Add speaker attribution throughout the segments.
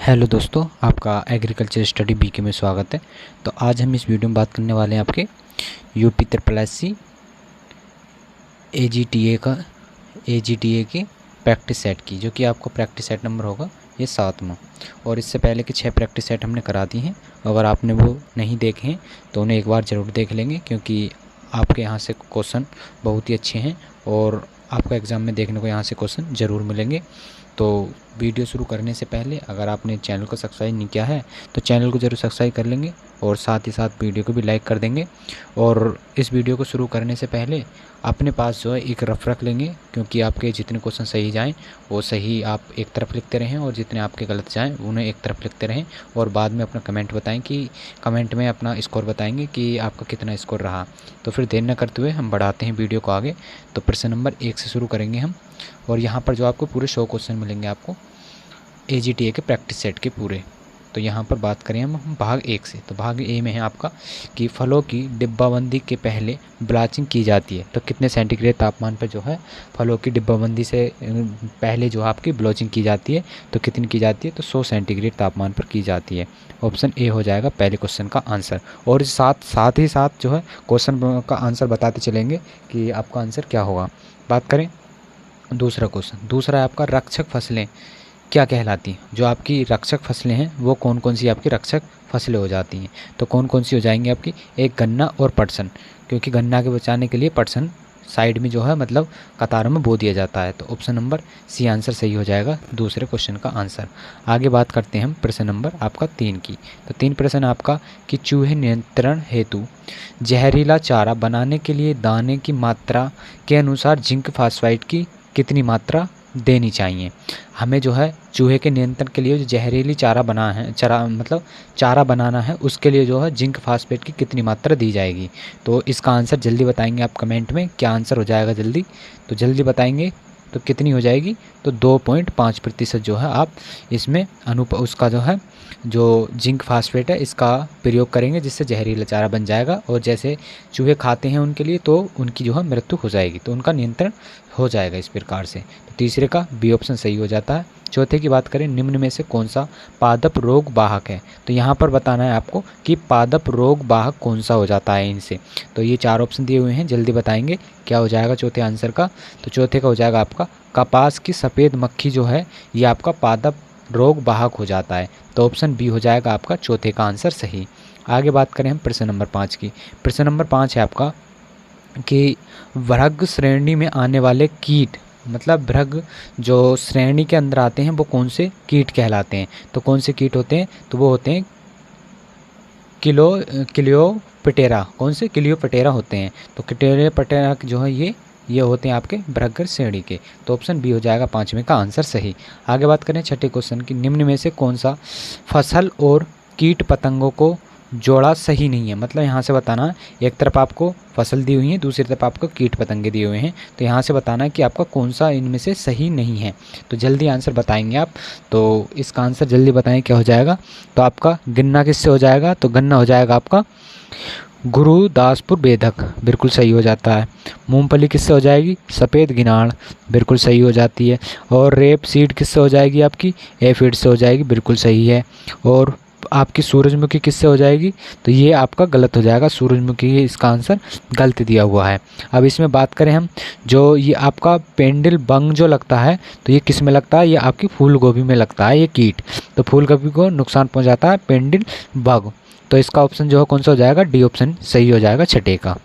Speaker 1: Hello दोस्तों, आपका agriculture study BK में स्वागत है। तो आज हम इस वीडियो में बात करने वाले हैं आपके यूपी SSC एजीटीए की प्रैक्टिस सेट की, जो कि आपको प्रैक्टिस सेट नंबर होगा ये 7वां। और इससे पहले के 6 प्रैक्टिस सेट हमने करा दी हैं। अगर आपने वो नहीं देखे हैं तो उन्हें एक बार ज़रूर देख लेंगे, क्योंकि आपके यहाँ से क्वेश्चन बहुत ही अच्छे हैं और आपको एग्ज़ाम में देखने को यहाँ से क्वेश्चन ज़रूर मिलेंगे। तो वीडियो शुरू करने से पहले अगर आपने चैनल को सब्सक्राइब नहीं किया है तो चैनल को ज़रूर सब्सक्राइब कर लेंगे और साथ ही साथ वीडियो को भी लाइक कर देंगे। और इस वीडियो को शुरू करने से पहले अपने पास जो है एक रफ रख लेंगे, क्योंकि आपके जितने क्वेश्चन सही जाएं वो सही आप एक तरफ लिखते रहें और जितने आपके गलत जाएं उन्हें एक तरफ लिखते रहें। और बाद में अपना कमेंट बताएं कि कमेंट में अपना स्कोर बताएंगे कि आपका कितना स्कोर रहा। तो फिर देर न करते हुए हम बढ़ाते हैं वीडियो को आगे। तो प्रश्न नंबर 1 से शुरू करेंगे हम। और यहाँ पर जो आपको पूरे 100 क्वेश्चन मिलेंगे आपको एजीटीए के प्रैक्टिस सेट के पूरे। तो यहाँ पर बात करें हम भाग 1 से, तो भाग ए में है आपका कि फलों की डिब्बाबंदी के पहले ब्लाचिंग की जाती है। तो कितने सेंटीग्रेड तापमान पर जो है फलों की डिब्बाबंदी से पहले जो आपकी ब्लाचिंग की जाती है, तो कितनी की जाती है? तो 100 सेंटीग्रेड तापमान पर की जाती है। ऑप्शन ए हो जाएगा पहले क्वेश्चन का आंसर। और साथ ही साथ जो है क्वेश्चन का आंसर बताते चलेंगे कि आपका आंसर क्या होगा। बात करें दूसरा क्वेश्चन, दूसरा है आपका रक्षक फसलें क्या कहलाती हैं। जो आपकी रक्षक फसलें हैं वो कौन कौन सी आपकी रक्षक फसलें हो जाती हैं? तो कौन कौन सी हो जाएंगी आपकी? एक गन्ना और पटसन, क्योंकि गन्ना के बचाने के लिए पटसन साइड में जो है मतलब कतारों में बो दिया जाता है। तो ऑप्शन नंबर सी आंसर सही हो जाएगा दूसरे क्वेश्चन का आंसर। आगे बात करते हैं हम प्रश्न नंबर आपका 3 की। तो 3 प्रश्न आपका कि चूहे नियंत्रण हेतु जहरीला चारा बनाने के लिए दाने की मात्रा के अनुसार जिंक फास्फाइड की कितनी मात्रा देनी चाहिए? हमें जो है चूहे के नियंत्रण के लिए जो जहरीली चारा बनाना है उसके लिए जो है जिंक फास्फेट की कितनी मात्रा दी जाएगी? तो इसका आंसर जल्दी बताएंगे आप कमेंट में, क्या आंसर हो जाएगा जल्दी? तो जल्दी बताएंगे तो कितनी हो जाएगी? तो 2.5% जो है आप इसमें उसका जो है जो जिंक फास्फेट है इसका प्रयोग करेंगे, जिससे जहरीला चारा बन जाएगा। और जैसे चूहे खाते हैं उनके लिए तो उनकी जो है मृत्यु हो जाएगी, तो उनका नियंत्रण हो जाएगा इस प्रकार से। तो तीसरे का बी ऑप्शन सही हो जाता है। चौथे की बात करें, निम्न में से कौन सा पादप रोग वाहक है? तो यहाँ पर बताना है आपको कि पादप रोग वाहक कौन सा हो जाता है इनसे। तो ये 4 ऑप्शन दिए हुए हैं, जल्दी बताएंगे क्या हो जाएगा चौथे आंसर का। तो चौथे का हो जाएगा आपका कपास की सफ़ेद मक्खी जो है ये आपका पादप रोग वाहक हो जाता है। तो ऑप्शन बी हो जाएगा आपका चौथे का आंसर सही। आगे बात करें हम प्रश्न नंबर 5 की। प्रश्न नंबर 5 है आपका कि भृग श्रेणी में आने वाले कीट, मतलब भृग जो श्रेणी के अंदर आते हैं वो कौन से कीट कहलाते हैं? तो कौन से कीट होते हैं? तो वो होते हैं क्लियोपटेरा। कौन से? क्लियोपटेरा होते हैं। तो क्लियोपटेरा जो है ये होते हैं आपके भृग श्रेणी के। तो ऑप्शन बी हो जाएगा 5वें का आंसर सही। आगे बात करें छठे क्वेश्चन की, निम्न में से कौन सा फसल और कीट पतंगों को जोड़ा सही नहीं है? मतलब यहाँ से बताना, एक तरफ आपको फसल दी हुई है, दूसरी तरफ आपको कीट पतंगे दिए हुए हैं। तो यहाँ से बताना है कि आपका कौन सा इनमें से सही नहीं है। तो जल्दी आंसर बताएंगे आप। तो इसका आंसर जल्दी बताएं क्या हो जाएगा। तो आपका गन्ना किससे हो जाएगा? तो गन्ना हो जाएगा आपका गुरुदासपुर बेधक, बिल्कुल सही हो जाता है। मूंगफली किससे हो जाएगी? सफ़ेद गिनाड़, बिल्कुल सही हो जाती है। और रेप सीड किससे हो जाएगी? आपकी एफिड से हो जाएगी, बिल्कुल सही है। और आपकी सूरजमुखी किससे हो जाएगी? तो ये आपका गलत हो जाएगा, सूरजमुखी इसका आंसर गलत दिया हुआ है। अब इसमें बात करें हम, जो ये आपका पेंडिल बंग जो लगता है तो ये किस में लगता है? ये आपकी फूल गोभी में लगता है ये कीट। तो फूल गोभी को नुकसान पहुंचाता है पेंडिल बग। तो इसका ऑप्शन जो है कौन सा हो जाएगा? डी ऑप्शन सही हो जाएगा छठे का।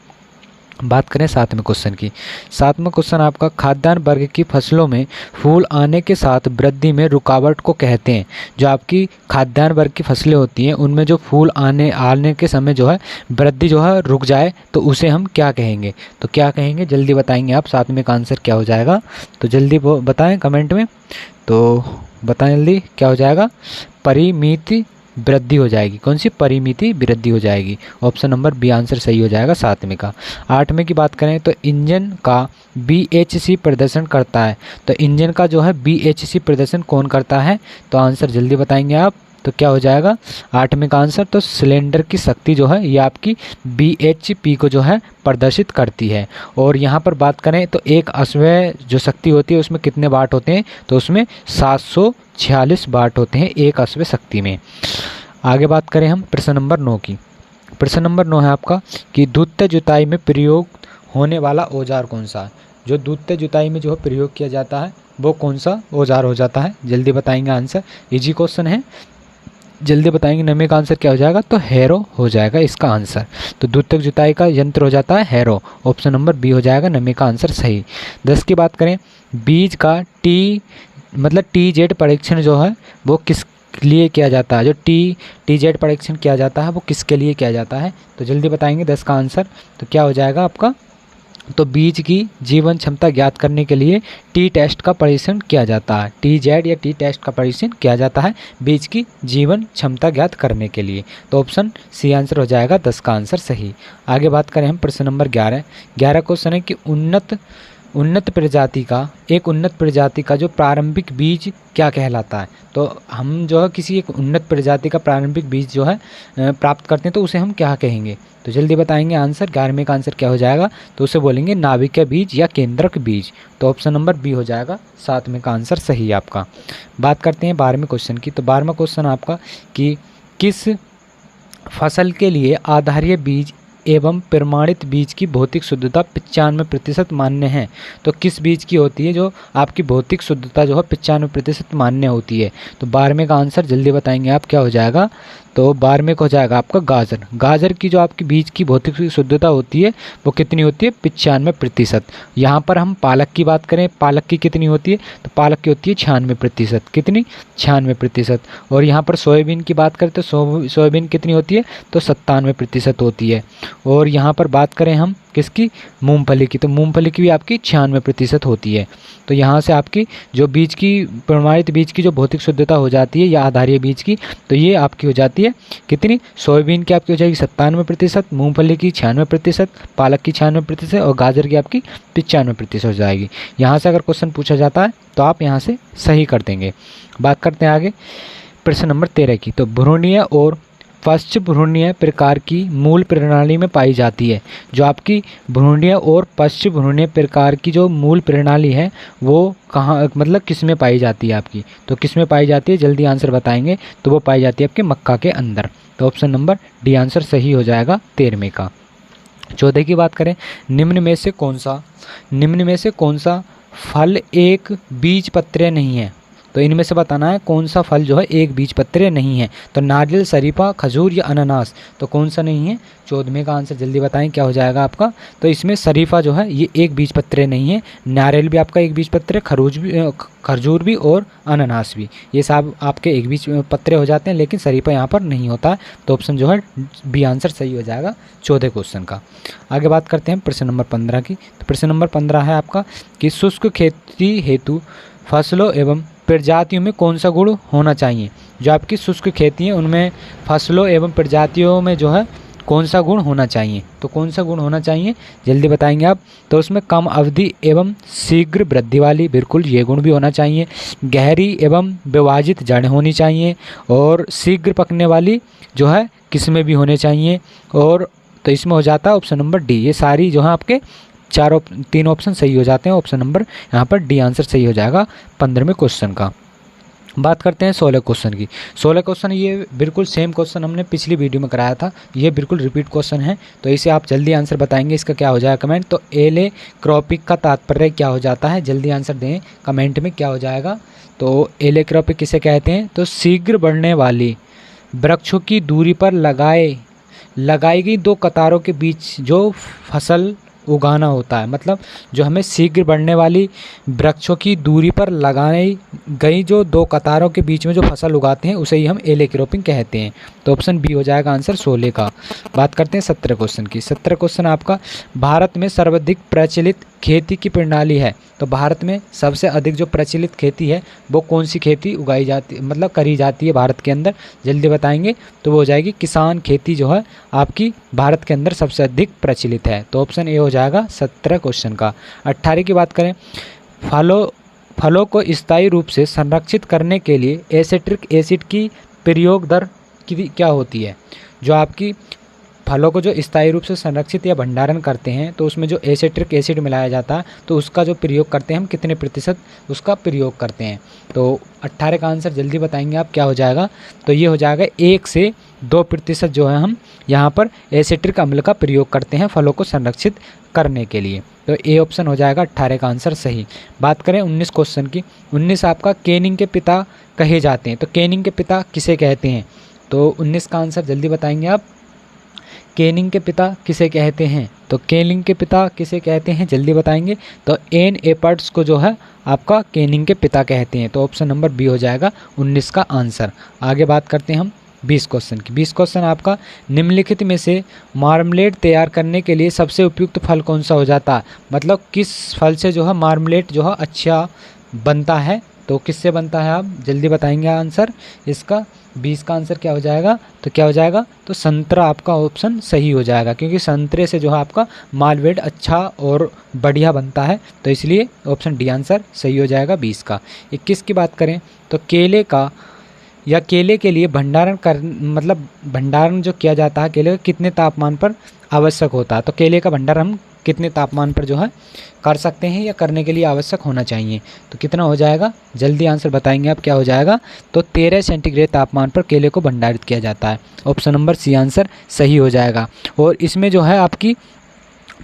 Speaker 1: बात करें 7वें क्वेश्चन की। 7वां क्वेश्चन आपका खाद्यान्न वर्ग की फसलों में फूल आने के साथ वृद्धि में रुकावट को कहते हैं। जो आपकी खाद्यान्न वर्ग की फसलें होती हैं उनमें जो फूल आने के समय जो है वृद्धि जो है रुक जाए तो उसे हम क्या कहेंगे? तो क्या कहेंगे जल्दी बताएंगे आप। 7वें का आंसर क्या हो जाएगा? तो जल्दी बताएं कमेंट में। तो बताएं जल्दी क्या हो जाएगा? परिमित वृद्धि हो जाएगी। कौन सी? परिमित वृद्धि हो जाएगी। ऑप्शन नंबर बी आंसर सही हो जाएगा 7वें का। 8वें की बात करें तो इंजन का BHC प्रदर्शन करता है। तो इंजन का जो है BHC प्रदर्शन कौन करता है? तो आंसर जल्दी बताएंगे आप। तो क्या हो जाएगा 8वें का आंसर? तो सिलेंडर की शक्ति जो है ये आपकी BHP को जो है प्रदर्शित करती है। और यहाँ पर बात करें तो एक अश्वय जो शक्ति होती है उसमें कितने वाट होते हैं? तो उसमें 700 46 वाट होते हैं 1 अश्व शक्ति में। आगे बात करें हम प्रश्न नंबर 9 की। प्रश्न नंबर 9 है आपका कि द्वितीय जुताई में प्रयोग होने वाला औजार कौन सा है। जो द्वितीय जुताई में जो है प्रयोग किया जाता है वो कौन सा औजार हो जाता है, जल्दी बताएंगे आंसर। इजी क्वेश्चन है, जल्दी बताएंगे। नंबर का आंसर क्या हो जाएगा, तो हैरो हो जाएगा इसका आंसर। तो द्वितीयक जुताई का यंत्र हो जाता है हैरो, ऑप्शन नंबर बी हो जाएगा नंबर का आंसर सही। 10 की बात करें, बीज का टी-जेड परीक्षण जो है वो किस लिए किया जाता है। जो टी-जेड परीक्षण किया जाता है वो किसके लिए किया जाता है, तो जल्दी बताएंगे 10 का आंसर। तो क्या हो जाएगा आपका, तो बीज की जीवन क्षमता ज्ञात करने के लिए टी टेस्ट का परीक्षण किया जाता है। टी-जेड या टी टेस्ट का परीक्षण किया जाता है बीज की जीवन क्षमता ज्ञात करने के लिए। तो ऑप्शन सी आंसर हो जाएगा 10 का आंसर सही। आगे बात करें हम प्रश्न नंबर 11 क्वेश्चन है कि उन्नत प्रजाति का जो प्रारंभिक बीज क्या कहलाता है। तो हम जो है किसी एक उन्नत प्रजाति का प्रारंभिक बीज जो है प्राप्त करते हैं तो उसे हम क्या कहेंगे, तो जल्दी बताएंगे आंसर। 11वें का आंसर क्या हो जाएगा, तो उसे बोलेंगे नाभिकीय बीज या केंद्रक बीज। तो ऑप्शन नंबर बी हो जाएगा 7वें का आंसर सही आपका। बात करते हैं 12वें क्वेश्चन की। तो 12वां क्वेश्चन आपका कि किस फसल के लिए आधारीय बीज एवं प्रमाणित बीज की भौतिक शुद्धता 95% मान्य है। तो किस बीज की होती है जो आपकी भौतिक शुद्धता जो है 95% मान्य होती है। तो 12वें का आंसर जल्दी बताएंगे आप क्या हो जाएगा, तो 12वें को हो जाएगा आपका गाजर की जो आपकी बीज की भौतिक शुद्धता होती है वो कितनी होती है 95%। यहाँ पर हम पालक की बात करें, पालक की कितनी होती है, तो पालक की होती है 96%। कितनी, 96%। और यहाँ पर सोयाबीन की बात करें तो सोयाबीन कितनी होती है, तो 97% होती है। और यहाँ पर बात करें हम किसकी, मूंगफली की, तो मूंगफली की भी आपकी 96% होती है। तो यहाँ से आपकी जो बीज की प्रमाणित बीज की जो भौतिक शुद्धता हो जाती है या आधारीय बीज की, तो ये आपकी हो जाती है कितनी, सोयाबीन की आपकी हो जाएगी 97%, मूंगफली की 96%, पालक की 96% और गाजर की आपकी 95% हो जाएगी। यहाँ से अगर क्वेश्चन पूछा जाता है तो आप यहाँ से सही कर देंगे। बात करते हैं आगे प्रश्न नंबर 13 की। तो भ्रूणीय और पश्च भ्रूणीय प्रकार की मूल प्रणाली में पाई जाती है। जो आपकी भ्रूणीय और पश्च भ्रूणीय प्रकार की जो मूल प्रणाली है वो कहाँ, मतलब किस में पाई जाती है आपकी, तो किस में पाई जाती है, जल्दी आंसर बताएंगे। तो वो पाई जाती है आपके मक्का के अंदर। तो ऑप्शन नंबर डी आंसर सही हो जाएगा 13वें का। 14 की बात करें, निम्न में से कौन सा फल एक बीजपत्रीय नहीं है। तो इनमें से बताना है कौन सा फल जो है एक बीजपत्रीय नहीं है। तो नारियल, शरीफा, खजूर या अनानास, तो कौन सा नहीं है। 14वें का आंसर जल्दी बताएं क्या हो जाएगा आपका, तो इसमें शरीफा जो है ये एक बीजपत्रीय नहीं है, नारियल भी आपका एक बीजपत्रीय, खजूर भी और अनानास भी, ये सब आपके एक बीजपत्रीय हो जाते हैं, लेकिन शरीफा यहाँ पर नहीं होता है। तो ऑप्शन जो है बी आंसर सही हो जाएगा 14 क्वेश्चन का। आगे बात करते हैं प्रश्न नंबर 15 की। तो प्रश्न नंबर 15 है आपका कि शुष्क खेती हेतु फसलों एवं प्रजातियों में कौन सा गुण होना चाहिए। जो आपकी शुष्क खेती है उनमें फसलों एवं प्रजातियों में जो है कौन सा गुण होना चाहिए, तो कौन सा गुण होना चाहिए जल्दी बताएंगे आप। तो उसमें कम अवधि एवं शीघ्र वृद्धि वाली, बिल्कुल ये गुण भी होना चाहिए। गहरी एवं विभाजित जड़ होनी चाहिए और शीघ्र पकने वाली जो है किस्में भी होने चाहिए। और तो इसमें हो जाता है ऑप्शन नंबर डी। ये सारी जो है आपके 3 ऑप्शन सही हो जाते हैं। ऑप्शन नंबर यहाँ पर डी आंसर सही हो जाएगा 15वें क्वेश्चन का। बात करते हैं 16 क्वेश्चन की। 16 क्वेश्चन ये बिल्कुल सेम क्वेश्चन हमने पिछली वीडियो में कराया था, ये बिल्कुल रिपीट क्वेश्चन है। तो इसे आप जल्दी आंसर बताएंगे, इसका क्या हो जाएगा कमेंट। तो एलेक्रोपिक का तात्पर्य क्या हो जाता है, जल्दी आंसर दें कमेंट में क्या हो जाएगा। तो एलेक्रोपिक किसे कहते हैं, तो शीघ्र बढ़ने वाली वृक्षों की दूरी पर लगाई गई 2 कतारों के बीच जो फसल उगाना होता है। मतलब जो हमें शीघ्र बढ़ने वाली वृक्षों की दूरी पर लगाई गई जो 2 कतारों के बीच में जो फसल उगाते हैं उसे ही हम एलेक्रोपिंग कहते हैं। तो ऑप्शन बी हो जाएगा आंसर 16 का। बात करते हैं 17 क्वेश्चन की। 17 क्वेश्चन आपका भारत में सर्वाधिक प्रचलित खेती की प्रणाली है। तो भारत में सबसे अधिक जो प्रचलित खेती है वो कौन सी खेती उगाई जाती है, मतलब करी जाती है भारत के अंदर, जल्दी बताएंगे। तो वो हो जाएगी किसान खेती जो है आपकी भारत के अंदर सबसे अधिक प्रचलित है। तो ऑप्शन ए हो जाएगा 17 क्वेश्चन का। 18 की बात करें, फलों को स्थायी रूप से संरक्षित करने के लिए एसिट्रिक एसिड की प्रयोग दर क्या होती है। जो आपकी फलों को जो स्थायी रूप से संरक्षित या भंडारण करते हैं तो उसमें जो एसिट्रिक एसिड मिलाया जाता है तो उसका जो प्रयोग करते हैं हम कितने प्रतिशत उसका प्रयोग करते हैं। तो 18 का आंसर जल्दी बताएंगे आप क्या हो जाएगा। तो ये हो जाएगा 1 से 2% जो है हम यहाँ पर एसिट्रिक अम्ल का प्रयोग करते हैं फलों को संरक्षित करने के लिए। तो ए ऑप्शन हो जाएगा 18 का आंसर सही। बात करें 19 क्वेश्चन की। 19 आपका केनिंग के पिता कहे जाते हैं। तो केनिंग के पिता किसे कहते हैं? तो 19 का आंसर जल्दी बताएंगे आप। केनिंग के पिता किसे कहते हैं? तो केनिंग के पिता किसे कहते हैं जल्दी बताएंगे। तो एन एपर्ट्स को जो है आपका केनिंग के पिता कहते हैं। तो ऑप्शन नंबर बी हो जाएगा 19 का आंसर। आगे बात करते हैं हम 20 क्वेश्चन की। 20 क्वेश्चन आपका निम्नलिखित में से मार्मलेड तैयार करने के लिए सबसे उपयुक्त फल कौन सा हो जाता है? मतलब किस फल से जो है मार्मलेड जो है अच्छा बनता है? तो किससे बनता है आप जल्दी बताएंगे आंसर इसका। 20 का आंसर क्या हो जाएगा? तो क्या हो जाएगा? तो संतरा आपका ऑप्शन सही हो जाएगा, क्योंकि संतरे से जो है आपका मार्मलेड अच्छा और बढ़िया बनता है। तो इसलिए ऑप्शन डी आंसर सही हो जाएगा 20 का। 21 की बात करें तो केले का या केले के लिए भंडारण जो किया जाता है केले का कितने तापमान पर आवश्यक होता है? तो केले का भंडारण हम कितने तापमान पर जो है कर सकते हैं या करने के लिए आवश्यक होना चाहिए? तो कितना हो जाएगा जल्दी आंसर बताएंगे आप क्या हो जाएगा। तो 13 सेंटीग्रेड तापमान पर केले को भंडारित किया जाता है। ऑप्शन नंबर सी आंसर सही हो जाएगा। और इसमें जो है आपकी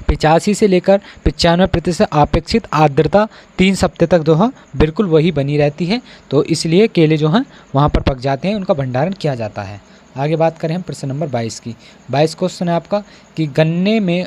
Speaker 1: 85 से लेकर 95% अपेक्षित आर्द्रता 3 हफ्ते तक जो है बिल्कुल वही बनी रहती है। तो इसलिए केले जो हैं वहाँ पर पक जाते हैं, उनका भंडारण किया जाता है। आगे बात करें हम प्रश्न नंबर 22 की। 22 क्वेश्चन है आपका कि गन्ने में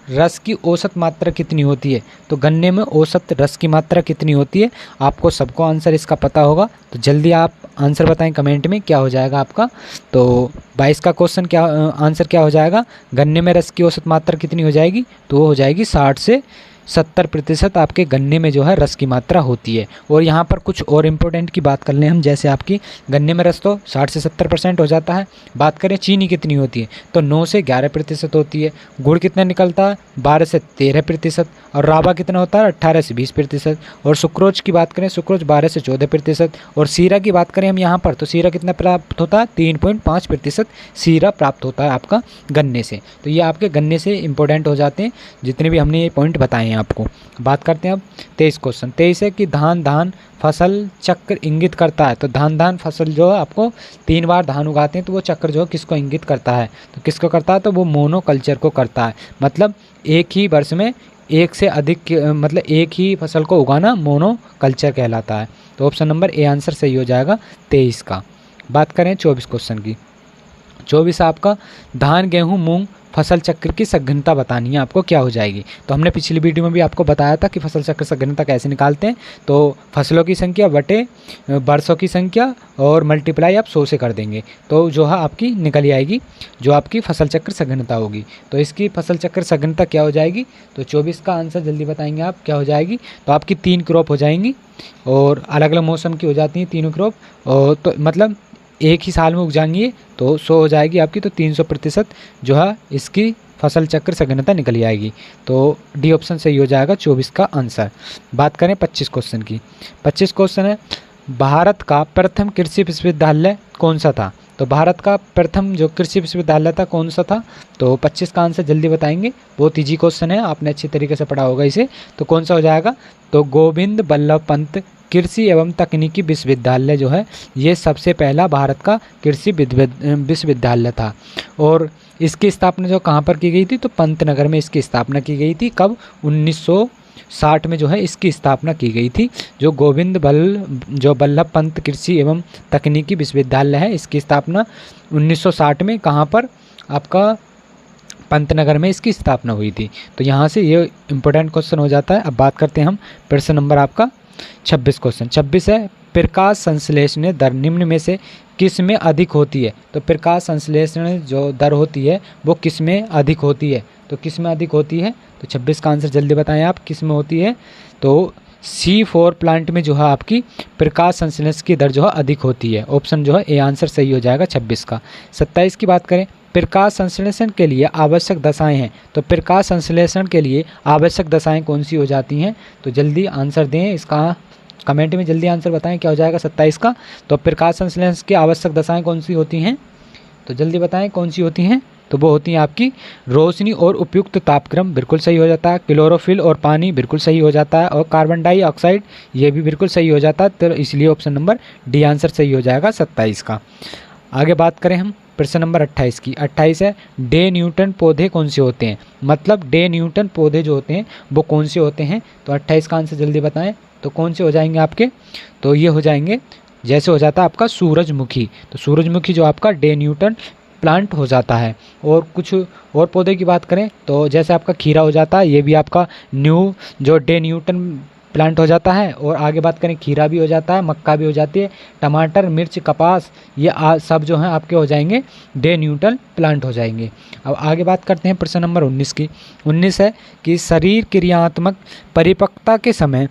Speaker 1: रस की औसत मात्रा कितनी होती है? तो गन्ने में औसत रस की मात्रा कितनी होती है? आपको सबको आंसर इसका पता होगा, तो जल्दी आप आंसर बताएं कमेंट में क्या हो जाएगा आपका। तो 22 का क्वेश्चन क्या आंसर क्या हो जाएगा? गन्ने में रस की औसत मात्रा कितनी हो जाएगी? तो वो हो जाएगी 60 से 70% आपके गन्ने में जो है रस की मात्रा होती है। और यहाँ पर कुछ और इम्पोर्टेंट की बात कर लें हम, जैसे आपकी गन्ने में रस तो 60 से 70% हो जाता है। बात करें चीनी कितनी होती है? तो 9 से 11% होती है। गुड़ कितना निकलता है? 12 से 13%। और रावा कितना होता है? 18 से 20%। और सुक्रोज की बात करें, सुक्रोज 12 से 14%। और सीरा की बात करें हम यहाँ पर, तो सीरा कितना प्राप्त होता है? 3.5% सीरा प्राप्त होता है आपका गन्ने से। तो ये आपके गन्ने से इंपॉर्टेंट हो जाते हैं जितने भी हमने ये पॉइंट बताए हैं आपको। बात करते हैं अब 23 क्वेश्चन। 23 है कि धान फसल चक्र इंगित करता है। तो धान फसल जो है आपको 3 बार धान उगाते हैं, तो वो चक्र जो है किसको इंगित करता है? तो किसको करता है? तो वो मोनोकल्चर को करता है। मतलब एक ही वर्ष में एक से अधिक मतलब एक ही फसल को उगाना मोनोकल्चर कहलाता है। तो ऑप्शन नंबर ए आंसर सही हो जाएगा 23 का। बात करें 24 क्वेश्चन की। 24 आपका धान गेहूँ मूंग फसल चक्र की सघनता बतानी है आपको, क्या हो जाएगी? तो हमने पिछली वीडियो में भी आपको बताया था कि फसल चक्र सघनता कैसे निकालते हैं। तो फसलों की संख्या बटे वर्षों की संख्या और मल्टीप्लाई आप 100 से कर देंगे, तो जो है आपकी निकल आएगी जो आपकी फसल चक्र सघनता होगी। तो इसकी फसल चक्र सघनता क्या हो जाएगी? तो 24 का आंसर जल्दी बताएंगे आप क्या हो जाएगी। तो आपकी 3 क्रॉप हो जाएंगी और अलग अलग मौसम की हो जाती हैं तीनों क्रॉप, और तो मतलब एक ही साल में उग जाएंगी, तो 100 हो जाएगी आपकी। तो 300% जो है इसकी फसल चक्र सघनता निकल आएगी। तो डी ऑप्शन सही हो जाएगा 24 का आंसर। बात करें 25 क्वेश्चन की। 25 क्वेश्चन है भारत का प्रथम कृषि विश्वविद्यालय कौन सा था? तो भारत का प्रथम जो कृषि विश्वविद्यालय था कौन सा था? तो 25 का आंसर जल्दी बताएंगे। बहुत ईजी क्वेश्चन है, आपने अच्छी तरीके से पढ़ा होगा इसे। तो कौन सा हो जाएगा? तो गोविंद बल्लभ पंत कृषि एवं तकनीकी विश्वविद्यालय जो है ये सबसे पहला भारत का कृषि विश्वविद्यालय था। और इसकी स्थापना जो कहाँ पर की गई थी? तो पंतनगर में इसकी स्थापना की गई थी। कब? 1960 में जो है इसकी स्थापना की गई थी। जो बल्लभ पंत कृषि एवं तकनीकी विश्वविद्यालय है, इसकी स्थापना 1960 में कहाँ पर? आपका पंतनगर में इसकी स्थापना हुई थी। तो यहाँ से ये इम्पोर्टेंट क्वेश्चन हो जाता है। अब बात करते हैं हम प्रश्न नंबर आपका 26 क्वेश्चन। 26 है प्रकाश संश्लेषण दर निम्न में से किस में अधिक होती है? तो प्रकाश संश्लेषण जो दर होती है वो किस में अधिक होती है? तो किस में अधिक होती है? तो 26 का आंसर जल्दी बताएं आप किस में होती है। तो C4 प्लांट में जो है आपकी प्रकाश संश्लेषण की दर जो है अधिक होती है। ऑप्शन जो है ए आंसर सही हो जाएगा 26 का। 27 की बात करें, प्रकाश संश्लेषण के लिए आवश्यक दशाएं हैं। तो प्रकाश संश्लेषण के लिए आवश्यक दशाएं कौन सी हो जाती हैं? तो जल्दी आंसर दें इसका, कमेंट में जल्दी आंसर बताएं क्या हो जाएगा 27 का। तो प्रकाश संश्लेषण की आवश्यक दशाएं कौन सी होती हैं? तो जल्दी बताएं कौन सी होती हैं। तो वो होती हैं आपकी रोशनी और उपयुक्त तापक्रम, बिल्कुल सही हो जाता है। क्लोरोफिल और पानी बिल्कुल सही हो जाता है। और कार्बन डाइऑक्साइड ये भी बिल्कुल सही हो जाता है। तो इसलिए ऑप्शन नंबर डी आंसर सही हो जाएगा 27 का। आगे बात करें हम प्रश्न नंबर 28 की। 28 है डे न्यूटन पौधे कौन से होते हैं, मतलब डे न्यूटन पौधे जो होते हैं वो कौन से होते हैं। तो 28 का आंसर जल्दी बताएं, तो कौन से हो जाएंगे आपके, तो ये हो जाएंगे जैसे हो जाता है आपका सूरजमुखी। तो सूरजमुखी जो आपका डे न्यूटन प्लांट हो जाता है। और कुछ और पौधे की बात करें तो जैसे आपका खीरा हो जाता है, ये भी आपका जो डे न्यूटन प्लांट हो जाता है। और आगे बात करें खीरा भी हो जाता है, मक्का भी हो जाती है, टमाटर, मिर्च, कपास, ये सब जो हैं आपके हो जाएंगे डे न्यूटन प्लांट हो जाएंगे। अब आगे बात करते हैं प्रश्न नंबर 19 की। 19 है कि शरीर क्रियात्मक परिपक्वता के समय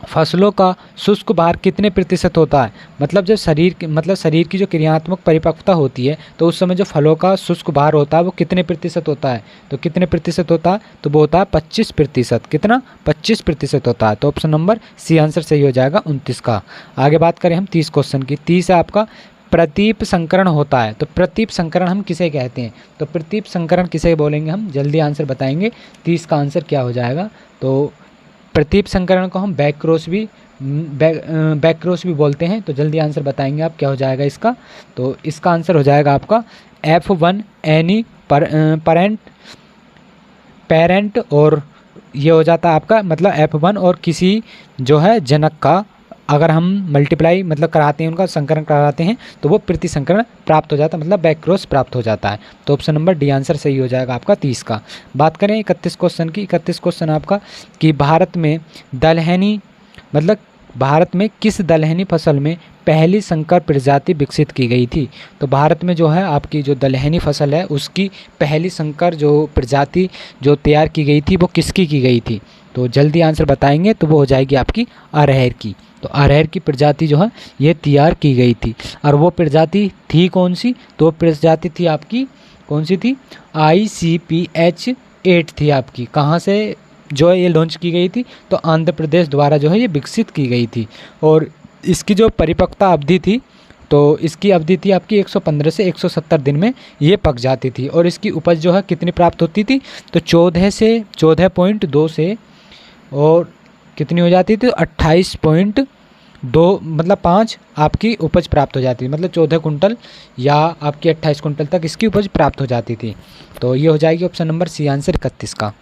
Speaker 1: फसलों का शुष्क भार कितने प्रतिशत होता है, मतलब जब शरीर की जो क्रियात्मक परिपक्वता होती है तो उस समय जो फलों का शुष्क भार होता है वो कितने प्रतिशत होता है। तो कितने प्रतिशत होता है, तो वो होता है 25%। कितना, 25% होता है। तो ऑप्शन नंबर सी आंसर सही हो जाएगा 29 का। आगे बात करें हम 30 क्वेश्चन की। 30 है आपका प्रतीप संकरण होता है। तो प्रतीप संकरण हम किसे कहते हैं, तो प्रतीप संकरण किसे बोलेंगे हम, जल्दी आंसर बताएंगे। 30 का आंसर क्या हो जाएगा, तो प्रतीप संकरण को हम बैकक्रॉस भी बोलते हैं। तो जल्दी आंसर बताएंगे आप क्या हो जाएगा इसका, तो इसका आंसर हो जाएगा आपका F1 एनी पेरेंट, और ये हो जाता है आपका मतलब F1 और किसी जो है जनक का अगर हम मल्टीप्लाई मतलब कराते हैं, उनका संकरण कराते हैं तो वो प्रति संकरण प्राप्त हो जाता है, मतलब बैकक्रॉस प्राप्त हो जाता है। तो ऑप्शन नंबर डी आंसर सही हो जाएगा आपका 30 का। बात करें 31 क्वेश्चन की। 31 क्वेश्चन आपका कि भारत में किस दलहनी फसल में पहली संकर प्रजाति विकसित की गई थी। तो भारत में जो है आपकी जो दलहनी फसल है उसकी पहली संकर जो प्रजाति जो तैयार की गई थी वो किसकी की गई थी, तो जल्दी आंसर बताएंगे तो वो हो जाएगी आपकी अरहर की। तो अरहर की प्रजाति जो है ये तैयार की गई थी। और वो प्रजाति थी कौन सी, तो प्रजाति थी आपकी कौन सी थी, ICPH 8 थी आपकी। कहाँ से जो है ये लॉन्च की गई थी, तो आंध्र प्रदेश द्वारा जो है ये विकसित की गई थी। और इसकी जो परिपक्वता अवधि थी, तो इसकी अवधि थी आपकी 115 से 170 दिन में ये पक जाती थी। और इसकी उपज जो है कितनी प्राप्त होती थी, तो 14.2 से और कितनी हो जाती थी, 28.2 मतलब 5 आपकी उपज प्राप्त हो जाती थी, मतलब 14 कुंटल या आपकी 28 कुंटल तक इसकी उपज प्राप्त हो जाती थी। तो ये हो जाएगी ऑप्शन नंबर सी आंसर 31 का।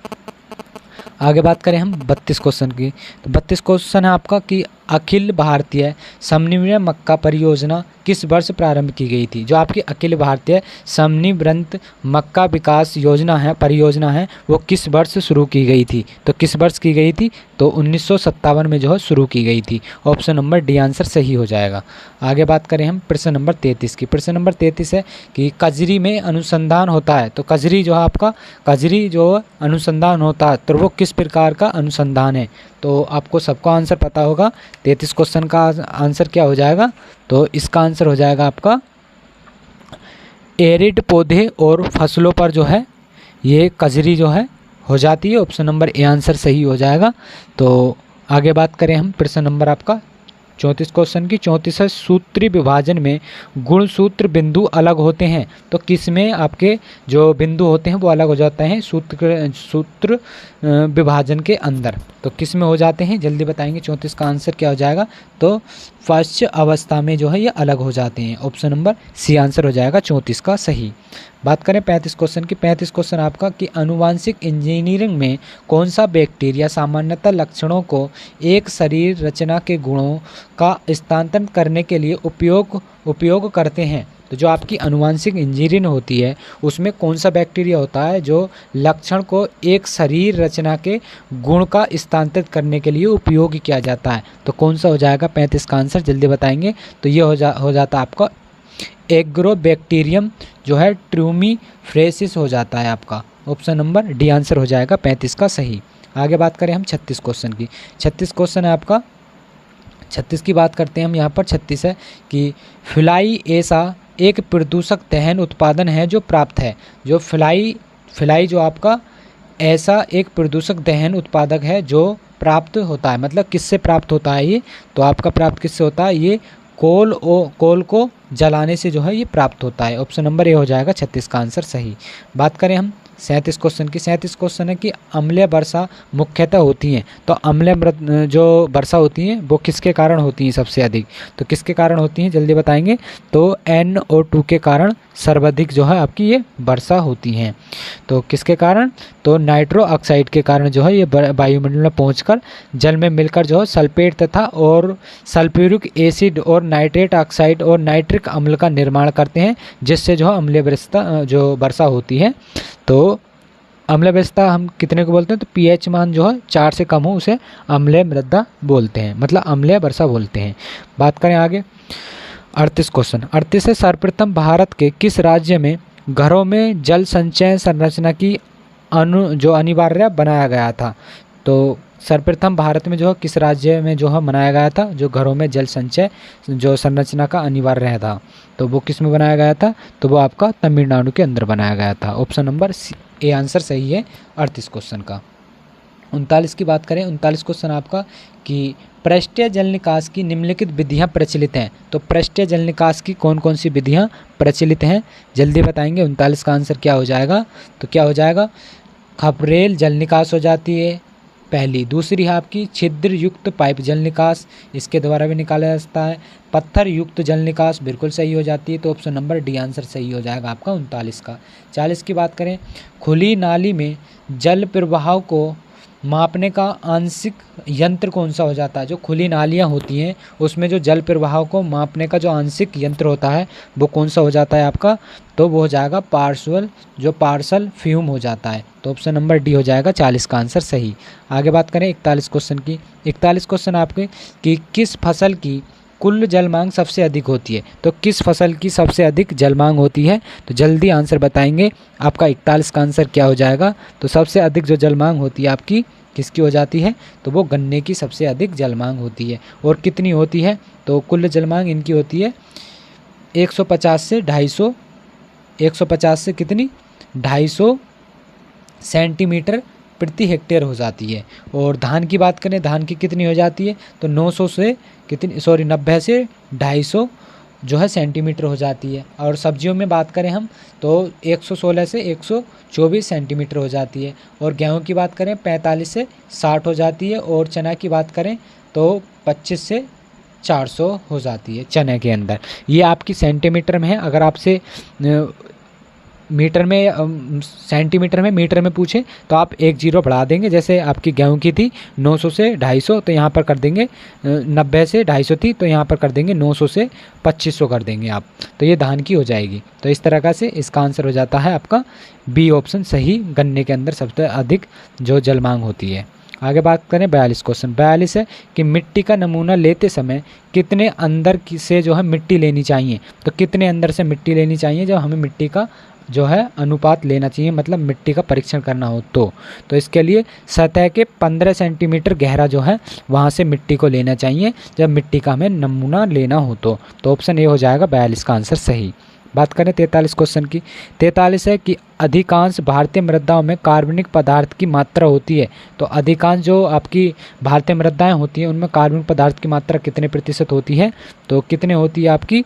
Speaker 1: आगे बात करें हम 32 क्वेश्चन की। तो 32 क्वेश्चन है आपका कि अखिल भारतीय समन्वय मक्का परियोजना किस वर्ष प्रारंभ की गई थी। जो आपकी अखिल भारतीय समन्वय मक्का विकास परियोजना है वो किस वर्ष शुरू की गई थी, तो किस वर्ष की गई थी, तो 1957 में जो है शुरू की गई थी। ऑप्शन नंबर डी आंसर सही हो जाएगा। आगे बात करें हम प्रश्न नंबर 33 की। प्रश्न नंबर 33 है कि कजरी में अनुसंधान होता है। तो कजरी जो है आपका जो अनुसंधान होता है तो वो किस प्रकार का अनुसंधान है, तो आपको सबको आंसर पता होगा। 33 क्वेश्चन का आंसर क्या हो जाएगा, तो इसका आंसर हो जाएगा आपका एरिड पौधे और फसलों पर जो है ये कजरी जो है हो जाती है। ऑप्शन नंबर ए आंसर सही हो जाएगा। तो आगे बात करें हम प्रश्न नंबर आपका 34 क्वेश्चन की। 34 है सूत्री विभाजन में गुणसूत्र बिंदु अलग होते हैं। तो किस में आपके जो बिंदु होते हैं वो अलग हो जाते हैं सूत्र विभाजन के अंदर, तो किस में हो जाते हैं जल्दी बताएंगे। 34 का आंसर क्या हो जाएगा, तो फर्स्ट अवस्था में जो है ये अलग हो जाते हैं। ऑप्शन नंबर सी आंसर हो जाएगा 34 का सही। बात करें 35 क्वेश्चन की। 35 क्वेश्चन आपका कि आनुवांशिक इंजीनियरिंग में कौन सा बैक्टीरिया सामान्यतः लक्षणों को एक शरीर रचना के गुणों का स्थानांतरण करने के लिए उपयोग करते हैं। तो जो आपकी आनुवांशिक इंजीनियरिंग होती है उसमें कौन सा बैक्टीरिया होता है जो लक्षण को एक शरीर रचना के गुण का स्थानांतरित करने के लिए उपयोग किया जाता है, तो कौन सा हो जाएगा 35 का आंसर जल्दी बताएंगे। तो ये हो जाता है आपका एग्रोबैक्टीरियम जो है ट्रूमी फ्रेसिस हो जाता है आपका। ऑप्शन नंबर डी आंसर हो जाएगा 35 का सही। आगे बात करें हम 36 क्वेश्चन की। 36 क्वेश्चन है आपका 36 की बात करते हैं हम यहाँ पर। 36 है कि फ्लाई ऐसा एक प्रदूषक दहन उत्पादन है जो प्राप्त है। जो फ्लाई जो आपका ऐसा एक प्रदूषक दहन उत्पादक है जो प्राप्त होता है, मतलब किससे प्राप्त होता है ये, तो आपका प्राप्त किससे होता है, ये कोल को जलाने से जो है ये प्राप्त होता है। ऑप्शन नंबर ए हो जाएगा 36 का आंसर सही। बात करें हम 37 क्वेश्चन की। 37 क्वेश्चन है कि अम्लीय वर्षा मुख्यतः होती है, तो अम्लीय जो वर्षा होती है वो किसके कारण होती है सबसे अधिक, तो किसके कारण होती हैं जल्दी बताएंगे। तो NO2 के कारण सर्वाधिक जो है आपकी ये वर्षा होती हैं। तो किसके कारण, तो नाइट्रो ऑक्साइड के कारण जो है ये वायुमंडल में पहुंचकर जल में मिलकर जो है सल्फेट तथा और सल्फ्यूरिक एसिड और नाइट्रेट ऑक्साइड और नाइट्रिक अम्ल का निर्माण करते हैं, जिससे जो है अम्लीय वर्षा होती है। तो अम्लीय वर्षा हम कितने को बोलते हैं, तो pH मान जो है 4 से कम हो उसे अम्लीय मृदा बोलते हैं, मतलब अम्लीय वर्षा बोलते हैं। बात करें आगे 38 क्वेश्चन। 38 है सर्वप्रथम भारत के किस राज्य में घरों में जल संचय संरचना की जो अनिवार्य बनाया गया था। तो सर्वप्रथम भारत में जो है किस राज्य में जो है बनाया गया था जो घरों में जल संचय जो संरचना का अनिवार्य था, तो वो किस में बनाया गया था, तो वो आपका तमिलनाडु के अंदर बनाया गया था। ऑप्शन नंबर ए आंसर सही है 38 क्वेश्चन का। 39 की बात करें। 39 क्वेश्चन आपका कि पृष्ठीय जल निकास की निम्नलिखित विधियां प्रचलित हैं, तो पृष्ठीय जल निकास की कौन कौन सी विधियां प्रचलित हैं जल्दी बताएंगे। 39 का आंसर क्या हो जाएगा, तो क्या हो जाएगा, खपरेल जल निकास हो जाती है पहली। दूसरी है आपकी छिद्र युक्त पाइप जल निकास, इसके द्वारा भी निकाला जा सकता है। पत्थर युक्त जल निकास बिल्कुल सही हो जाती है, तो ऑप्शन नंबर डी आंसर सही हो जाएगा आपका 39 का। 40 की बात करें। खुली नाली में जल प्रवाह को मापने का आंशिक यंत्र कौन सा हो जाता है। जो खुली नालियाँ होती हैं उसमें जो जल प्रवाह को मापने का जो आंशिक यंत्र होता है वो कौन सा हो जाता है आपका, तो वो हो जाएगा पार्सल फ्यूम हो जाता है, तो ऑप्शन नंबर डी हो जाएगा 40 का आंसर सही। आगे बात करें 41 क्वेश्चन की। 41 क्वेश्चन आपके कि किस फसल की कुल जल मांग सबसे अधिक होती है, तो किस फसल की सबसे अधिक जल मांग होती है, तो जल्दी आंसर बताएंगे। आपका 41 का आंसर क्या हो जाएगा, तो सबसे अधिक जो जल मांग होती है आपकी किसकी हो जाती है, तो वो गन्ने की सबसे अधिक जल मांग होती है। और कितनी होती है, तो कुल जल मांग इनकी होती है 150 से 250, 150 से कितनी 250 सेंटीमीटर प्रति हेक्टेयर हो जाती है। और धान की बात करें, धान की कितनी हो जाती है, तो 90 से 90 से 250 जो है सेंटीमीटर हो जाती है। और सब्जियों में बात करें हम तो 116 से 124 सेंटीमीटर हो जाती है। और गेहूं की बात करें 45 से 60 हो जाती है। और चना की बात करें तो 25 से 400 हो जाती है चने के अंदर। ये आपकी सेंटीमीटर में है, अगर आपसे मीटर में सेंटीमीटर में मीटर में पूछे तो आप 1 जीरो बढ़ा देंगे। जैसे आपकी गेहूं की थी 900 से 250, तो यहाँ पर कर देंगे 90 से 250 थी, तो यहाँ पर कर देंगे 900 से 2500 कर देंगे आप, तो ये धान की हो जाएगी। तो इस तरह से इसका आंसर हो जाता है आपका बी ऑप्शन सही, गन्ने के अंदर सबसे अधिक जो जल मांग होती है। आगे बात करें 42 क्वेश्चन। 42 है कि मिट्टी का नमूना लेते समय कितने अंदर से जो है मिट्टी लेनी चाहिए, तो कितने अंदर से मिट्टी लेनी चाहिए जब हमें मिट्टी का जो है अनुपात लेना चाहिए, मतलब मिट्टी का परीक्षण करना हो तो इसके लिए सतह के 15 सेंटीमीटर गहरा जो है वहाँ से मिट्टी को लेना चाहिए जब मिट्टी का हमें नमूना लेना हो तो ऑप्शन ए हो जाएगा 42 का आंसर सही। बात करें 43 क्वेश्चन की। 43 है कि अधिकांश भारतीय मृदाओं में कार्बनिक पदार्थ की मात्रा होती है, तो अधिकांश जो आपकी भारतीय मृदाएं होती हैं उनमें कार्बनिक पदार्थ की मात्रा कितने प्रतिशत होती है, तो कितने होती है आपकी,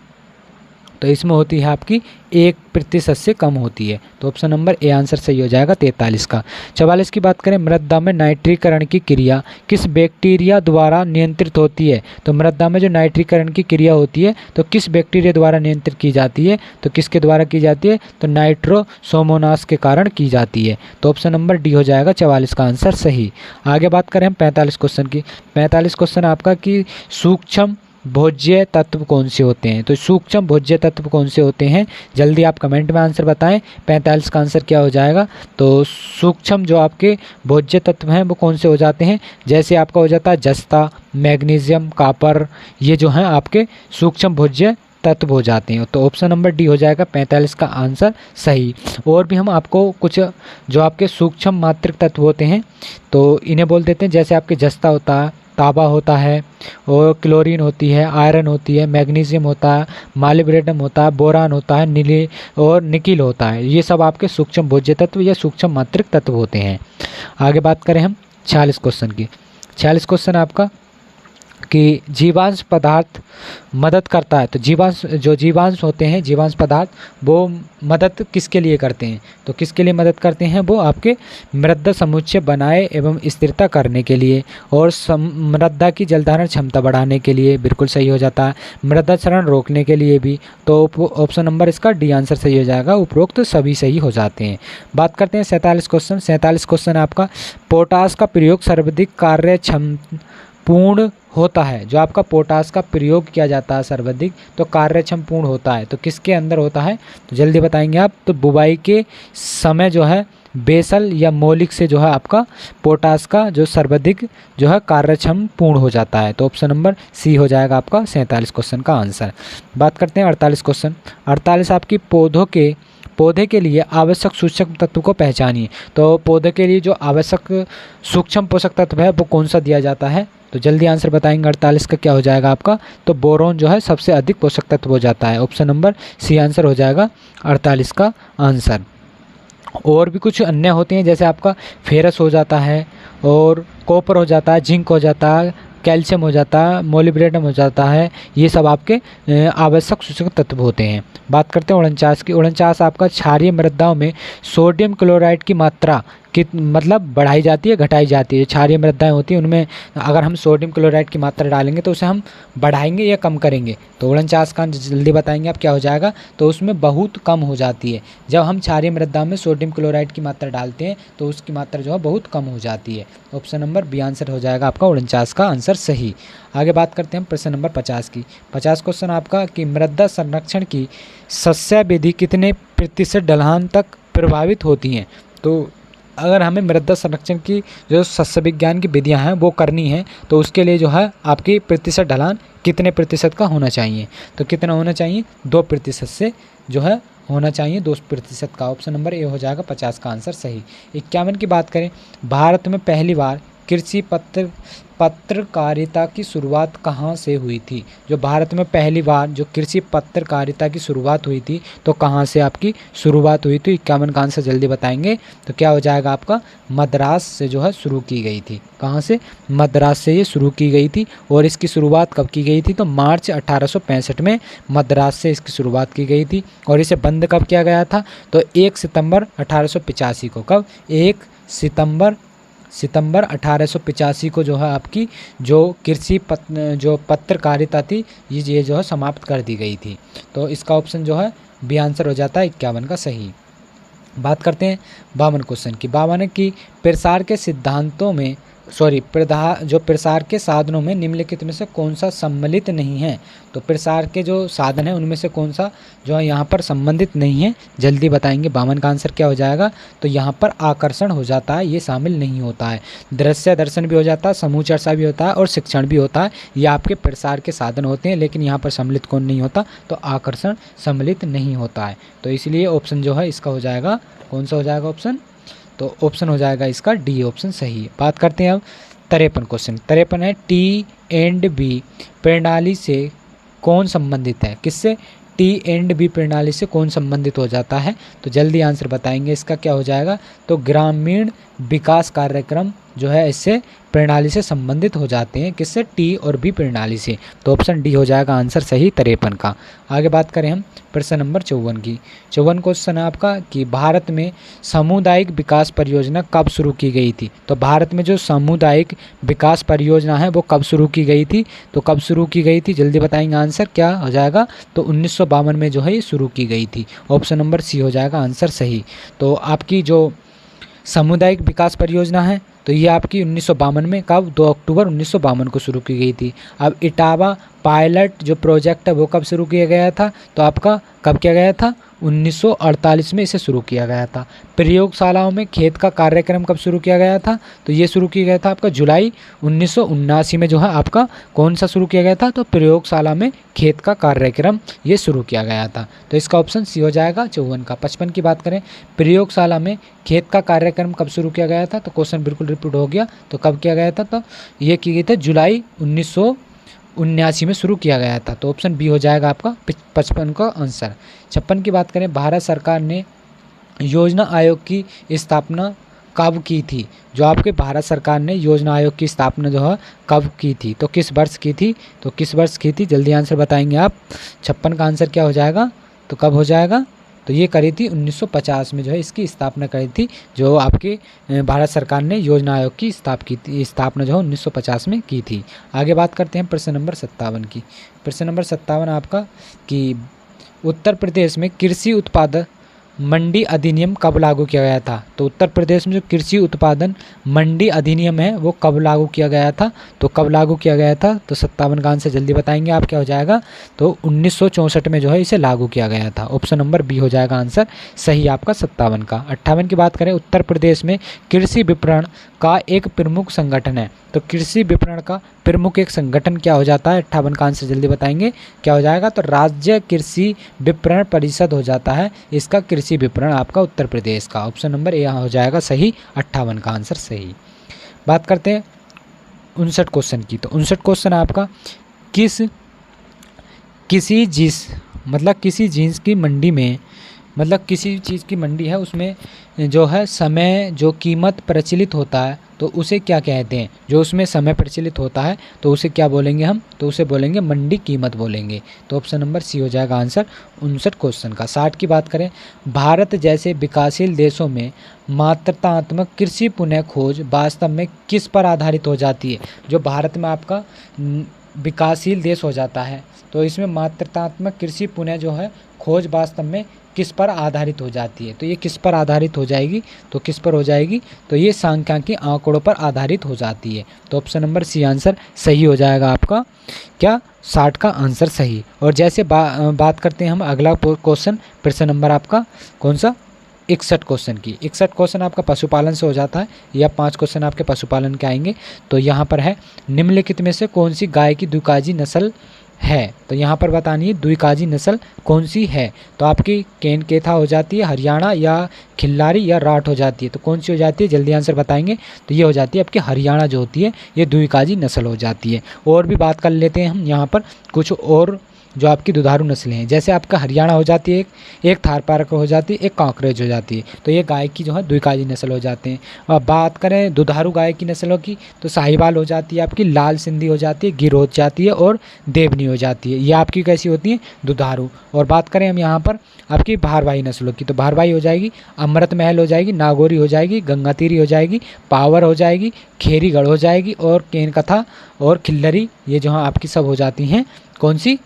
Speaker 1: तो इसमें होती है आपकी 1% से कम होती है, तो ऑप्शन नंबर ए आंसर सही हो जाएगा 43 का। 44 की बात करें। मृदा में नाइट्रीकरण की क्रिया किस बैक्टीरिया द्वारा नियंत्रित होती है, तो मृदा में जो नाइट्रीकरण की क्रिया होती है तो किस बैक्टीरिया द्वारा नियंत्रित की जाती है, तो किसके द्वारा की जाती है, तो नाइट्रोसोमोनास के कारण की जाती है, तो ऑप्शन नंबर डी हो जाएगा 44 का आंसर सही। आगे बात करें हम 45 क्वेश्चन की। 45 क्वेश्चन आपका कि सूक्ष्म भोज्य तत्व कौन से होते हैं, तो सूक्ष्म भोज्य तत्व कौन से होते हैं जल्दी आप कमेंट में आंसर बताएं। 45 का आंसर क्या हो जाएगा, तो सूक्ष्म जो आपके भोज्य तत्व हैं वो कौन से हो जाते हैं, जैसे आपका हो जाता है जस्ता, मैग्नीशियम, कॉपर, ये जो हैं आपके सूक्ष्म भोज्य तत्व हो जाते हैं, तो ऑप्शन नंबर डी हो जाएगा 45 का आंसर सही। और भी हम आपको कुछ जो आपके सूक्ष्म मात्रिक तत्व होते हैं तो इन्हें बोल देते हैं, जैसे आपके जस्ता होता है, तांबा होता है, और क्लोरीन होती है, आयरन होती है, मैग्नीशियम होता है, मालिब्डेनम होता है, बोरान होता है, नीली और निकिल होता है, ये सब आपके सूक्ष्म भोज्य तत्व या सूक्ष्म मात्रिक तत्व होते हैं। आगे बात करें हम 46 क्वेश्चन की। 46 क्वेश्चन आपका कि जीवांश पदार्थ मदद करता है। तो जीवांश होते हैं, जीवांश पदार्थ, वो मदद किसके लिए करते हैं? तो किसके लिए मदद करते हैं? वो आपके मृदा समुच्चय बनाए एवं स्थिरता करने के लिए और मृदा की जलधारण क्षमता बढ़ाने के लिए, बिल्कुल सही हो जाता है। मृदा क्षरण रोकने के लिए भी। तो ऑप्शन नंबर इसका डी आंसर सही हो जाएगा। उपरोक्त सभी सही हो जाते हैं। बात करते हैं 47 क्वेश्चन। 47 क्वेश्चन आपका पोटास का प्रयोग सर्वाधिक कार्यक्षम पूर्ण होता है। जो आपका पोटास का प्रयोग किया जाता है सर्वाधिक, तो कार्यक्षम पूर्ण होता है, तो किसके अंदर होता है? तो जल्दी बताएंगे आप। तो बुवाई के समय जो है बेसल या मौलिक से जो है आपका पोटास का जो सर्वाधिक जो है कार्यक्षम पूर्ण हो जाता है। तो ऑप्शन नंबर सी हो जाएगा आपका 47 क्वेश्चन का आंसर। बात करते हैं 48 क्वेश्चन। 48 आपकी पौधे के लिए आवश्यक सूक्ष्म तत्व को पहचानिए। तो पौधे के लिए जो आवश्यक सूक्ष्म पोषक तत्व है वो कौन सा दिया जाता है? तो जल्दी आंसर बताएंगे 48 का क्या हो जाएगा आपका? तो बोरोन जो है सबसे अधिक पोषक तत्व हो जाता है। ऑप्शन नंबर सी आंसर हो जाएगा 48 का आंसर। और भी कुछ अन्य होते हैं, जैसे आपका फेरस हो जाता है और कॉपर हो जाता है, जिंक हो जाता है, कैल्शियम हो जाता है, मोलिब्डेनम हो जाता है। ये सब आपके आवश्यक सूचक तत्व होते हैं। बात करते हैं 49 की। 49 आपका क्षारीय मृदाओं में सोडियम क्लोराइड की मात्रा मतलब बढ़ाई जाती है, घटाई जाती है। क्षारीय मृदाएं होती हैं उनमें अगर हम सोडियम क्लोराइड की मात्रा डालेंगे तो उसे हम बढ़ाएंगे या कम करेंगे? तो 49 का जल्दी बताएंगे आप क्या हो जाएगा? तो उसमें बहुत कम हो जाती है। जब हम क्षारीय मृदा में सोडियम क्लोराइड की मात्रा डालते हैं तो उसकी मात्रा जो है बहुत कम हो जाती है। ऑप्शन नंबर बी आंसर हो जाएगा आपका 49 का आंसर सही। आगे बात करते हैं प्रश्न नंबर 50 की। 50 क्वेश्चन आपका कि मृदा संरक्षण की शस्य विधि कितने प्रतिशत ढलान तक प्रभावित होती हैं? तो अगर हमें मृदा संरक्षण की जो सस्य विज्ञान की विधियां हैं वो करनी है तो उसके लिए जो है आपकी प्रतिशत ढलान कितने प्रतिशत का होना चाहिए? तो कितना होना चाहिए? 2% से जो है होना चाहिए, 2% का। ऑप्शन नंबर ए हो जाएगा 50 का आंसर सही। 51 की बात करें, भारत में पहली बार कृषि पत्रकारिता की शुरुआत कहाँ से हुई थी? जो भारत में पहली बार जो कृषि पत्रकारिता की शुरुआत हुई थी तो कहाँ से आपकी शुरुआत हुई थी? 51 का आंसर जल्दी बताएंगे तो क्या हो जाएगा आपका? मद्रास से जो है शुरू की गई थी। कहाँ से? मद्रास से ये शुरू की गई थी। और इसकी शुरुआत कब की गई थी? तो मार्च 1865 में मद्रास से इसकी शुरुआत की गई थी। और इसे बंद कब किया गया था? तो 1 सितंबर 1885 को। कब? 1 सितंबर 1885 को जो है आपकी जो कृषि जो पत्रकारिता थी ये जो है समाप्त कर दी गई थी। तो इसका ऑप्शन जो है बी आंसर हो जाता है 51 का सही। बात करते हैं 52 क्वेश्चन की। 52 की प्रसार के सिद्धांतों में जो प्रसार के साधनों में निम्नलिखित में से कौन सा सम्मिलित नहीं है? तो प्रसार के जो साधन है उनमें से कौन सा जो है यहाँ पर संबंधित नहीं है? जल्दी बताएंगे। 52 का आंसर क्या हो जाएगा? तो यहाँ पर आकर्षण हो जाता है, ये शामिल नहीं होता है। दृश्य दर्शन भी हो जाता है, समूह चर्चा भी होता है और शिक्षण भी होता है। ये आपके प्रसार के साधन होते हैं, लेकिन यहाँ पर सम्मिलित कौन नहीं होता? तो आकर्षण सम्मिलित नहीं होता है। तो इसलिए ऑप्शन जो है इसका हो जाएगा, कौन सा हो जाएगा ऑप्शन? तो ऑप्शन हो जाएगा इसका डी ऑप्शन सही है। बात करते हैं अब 53 क्वेश्चन। 53 है टी एंड बी प्रणाली से कौन संबंधित है? किससे? टी एंड बी प्रणाली से कौन संबंधित हो जाता है? तो जल्दी आंसर बताएंगे इसका क्या हो जाएगा? तो ग्रामीण विकास कार्यक्रम जो है इससे प्रणाली से संबंधित हो जाते हैं। किससे? टी और बी प्रणाली से। तो ऑप्शन डी हो जाएगा आंसर सही 53 का। आगे बात करें हम प्रश्न नंबर 54 की। 54 क्वेश्चन है आपका कि भारत में सामुदायिक विकास परियोजना कब शुरू की गई थी? तो भारत में जो सामुदायिक विकास परियोजना है वो कब शुरू की गई थी? तो कब शुरू की गई थी? जल्दी बताएंगे आंसर क्या हो जाएगा? तो 1952 में जो है ये शुरू की गई थी। ऑप्शन नंबर सी हो जाएगा आंसर सही। तो आपकी जो सामुदायिक विकास परियोजना है तो ये आपकी 1952 में कब? 2 अक्टूबर 1952 को शुरू की गई थी। अब इटावा पायलट जो प्रोजेक्ट है वो कब शुरू किया गया था? तो आपका कब किया गया था? 1948 में इसे शुरू किया गया था। प्रयोगशालाओं में खेत का कार्यक्रम कब शुरू किया गया था? तो ये शुरू किया गया था आपका जुलाई 1979 में जो है आपका कौन सा शुरू किया गया था? तो प्रयोगशाला में खेत का कार्यक्रम ये शुरू किया गया था। तो इसका ऑप्शन सी हो जाएगा 54 का। 55 की बात करें, प्रयोगशाला में खेत का कार्यक्रम कब शुरू किया गया था? तो क्वेश्चन बिल्कुल रिपीट हो गया। तो कब किया गया था? तो ये की गई थी जुलाई 1979 में शुरू किया गया था। तो ऑप्शन बी हो जाएगा आपका 55 का आंसर। 56 की बात करें, भारत सरकार ने योजना आयोग की स्थापना कब की थी, जो आपके भारत सरकार ने योजना आयोग की स्थापना जो है कब की थी, तो किस वर्ष की थी, तो किस वर्ष की थी, जल्दी आंसर बताएंगे आप। 56 का आंसर क्या हो जाएगा, तो कब हो जाएगा, तो ये करी थी 1950 में जो है इसकी स्थापना करी थी, जो आपके भारत सरकार ने योजना आयोग की स्थापना जो है 1950 में की थी। आगे बात करते हैं प्रश्न नंबर 57 की। प्रश्न नंबर 57 आपका कि उत्तर प्रदेश में कृषि उत्पादन मंडी अधिनियम कब लागू किया गया था, तो उत्तर प्रदेश में जो कृषि उत्पादन मंडी अधिनियम है वो कब लागू किया गया था, तो कब लागू किया गया था, तो 57 का आंसर जल्दी बताएंगे आप क्या हो जाएगा, तो 1964 में जो है इसे लागू किया गया था। ऑप्शन नंबर बी हो जाएगा आंसर सही आपका 57 का। 58 की बात करें, उत्तर प्रदेश में कृषि विपणन का एक प्रमुख संगठन है, तो कृषि विपणन का प्रमुख एक संगठन क्या हो जाता है, 58 का आंसर जल्दी बताएंगे क्या हो जाएगा, तो राज्य कृषि विपणन परिषद हो जाता है इसका कृषि विपणन आपका उत्तर प्रदेश का। ऑप्शन नंबर ए हो जाएगा सही, 58 का आंसर सही। बात करते हैं 59 क्वेश्चन की, तो 59 क्वेश्चन आपका किसी जींस की मंडी में, मतलब किसी चीज़ की मंडी है उसमें जो है समय जो कीमत प्रचलित होता है तो उसे क्या कहते हैं, जो उसमें समय प्रचलित होता है तो उसे क्या बोलेंगे हम, तो उसे बोलेंगे मंडी कीमत बोलेंगे। तो ऑप्शन नंबर सी हो जाएगा आंसर 59 क्वेश्चन का। 60 की बात करें, भारत जैसे विकासशील देशों में मात्रात्मक कृषि पुनः खोज वास्तव में किस पर आधारित हो जाती है, जो भारत में आपका विकासशील देश हो जाता है तो इसमें मात्रात्मक कृषि पुनः जो है खोज वास्तव में किस पर आधारित हो जाती है, तो ये किस पर आधारित हो जाएगी, तो किस पर हो जाएगी, तो ये सांख्यिकी आंकड़ों पर आधारित हो जाती है। तो ऑप्शन नंबर सी आंसर सही हो जाएगा आपका क्या, 60 का आंसर सही। और जैसे बात करते हैं हम अगला क्वेश्चन, प्रश्न नंबर आपका कौन सा, 61 क्वेश्चन की। 61 क्वेश्चन आपका पशुपालन से हो जाता है, या 5 क्वेश्चन आपके पशुपालन के आएंगे। तो यहाँ पर है, निम्नलिखित में से कौन सी गाय की द्विकाजी नस्ल है, तो यहाँ पर बतानी है द्विकाजी नस्ल कौन सी है, तो आपकी केन केथा हो जाती है, हरियाणा या खिल्लारी या राठ हो जाती है, तो कौन सी हो जाती है, जल्दी आंसर बताएंगे। तो ये हो जाती है आपकी हरियाणा जो होती है ये द्विकाजी नस्ल हो जाती है। और भी बात कर लेते हैं हम यहाँ पर कुछ और जो आपकी दुधारू नस्लें हैं, जैसे आपका हरियाणा हो जाती है, एक थारपारकर हो जाती है, एक कांकरेज हो जाती है, तो ये गाय की जो है द्विकाजी नस्ल हो जाते हैं। अब बात करें दुधारू गाय की नस्लों की, तो साहिवाल हो जाती है आपकी, लाल सिंधी हो जाती है, गिर हो जाती है और देवनी हो जाती है, ये आपकी कैसी होती है, दुधारू। और बात करें हम यहाँ पर आपकी भारवाही नस्लों की, तो भारवाही हो जाएगी अमृत महल हो जाएगी, नागौरी हो जाएगी, गंगातीरी हो जाएगी, पावर हो जाएगी, खेरीगढ़ हो जाएगी और केन कथा और खिल्लरी, ये जो आपकी सब हो जाती हैं कौन सी,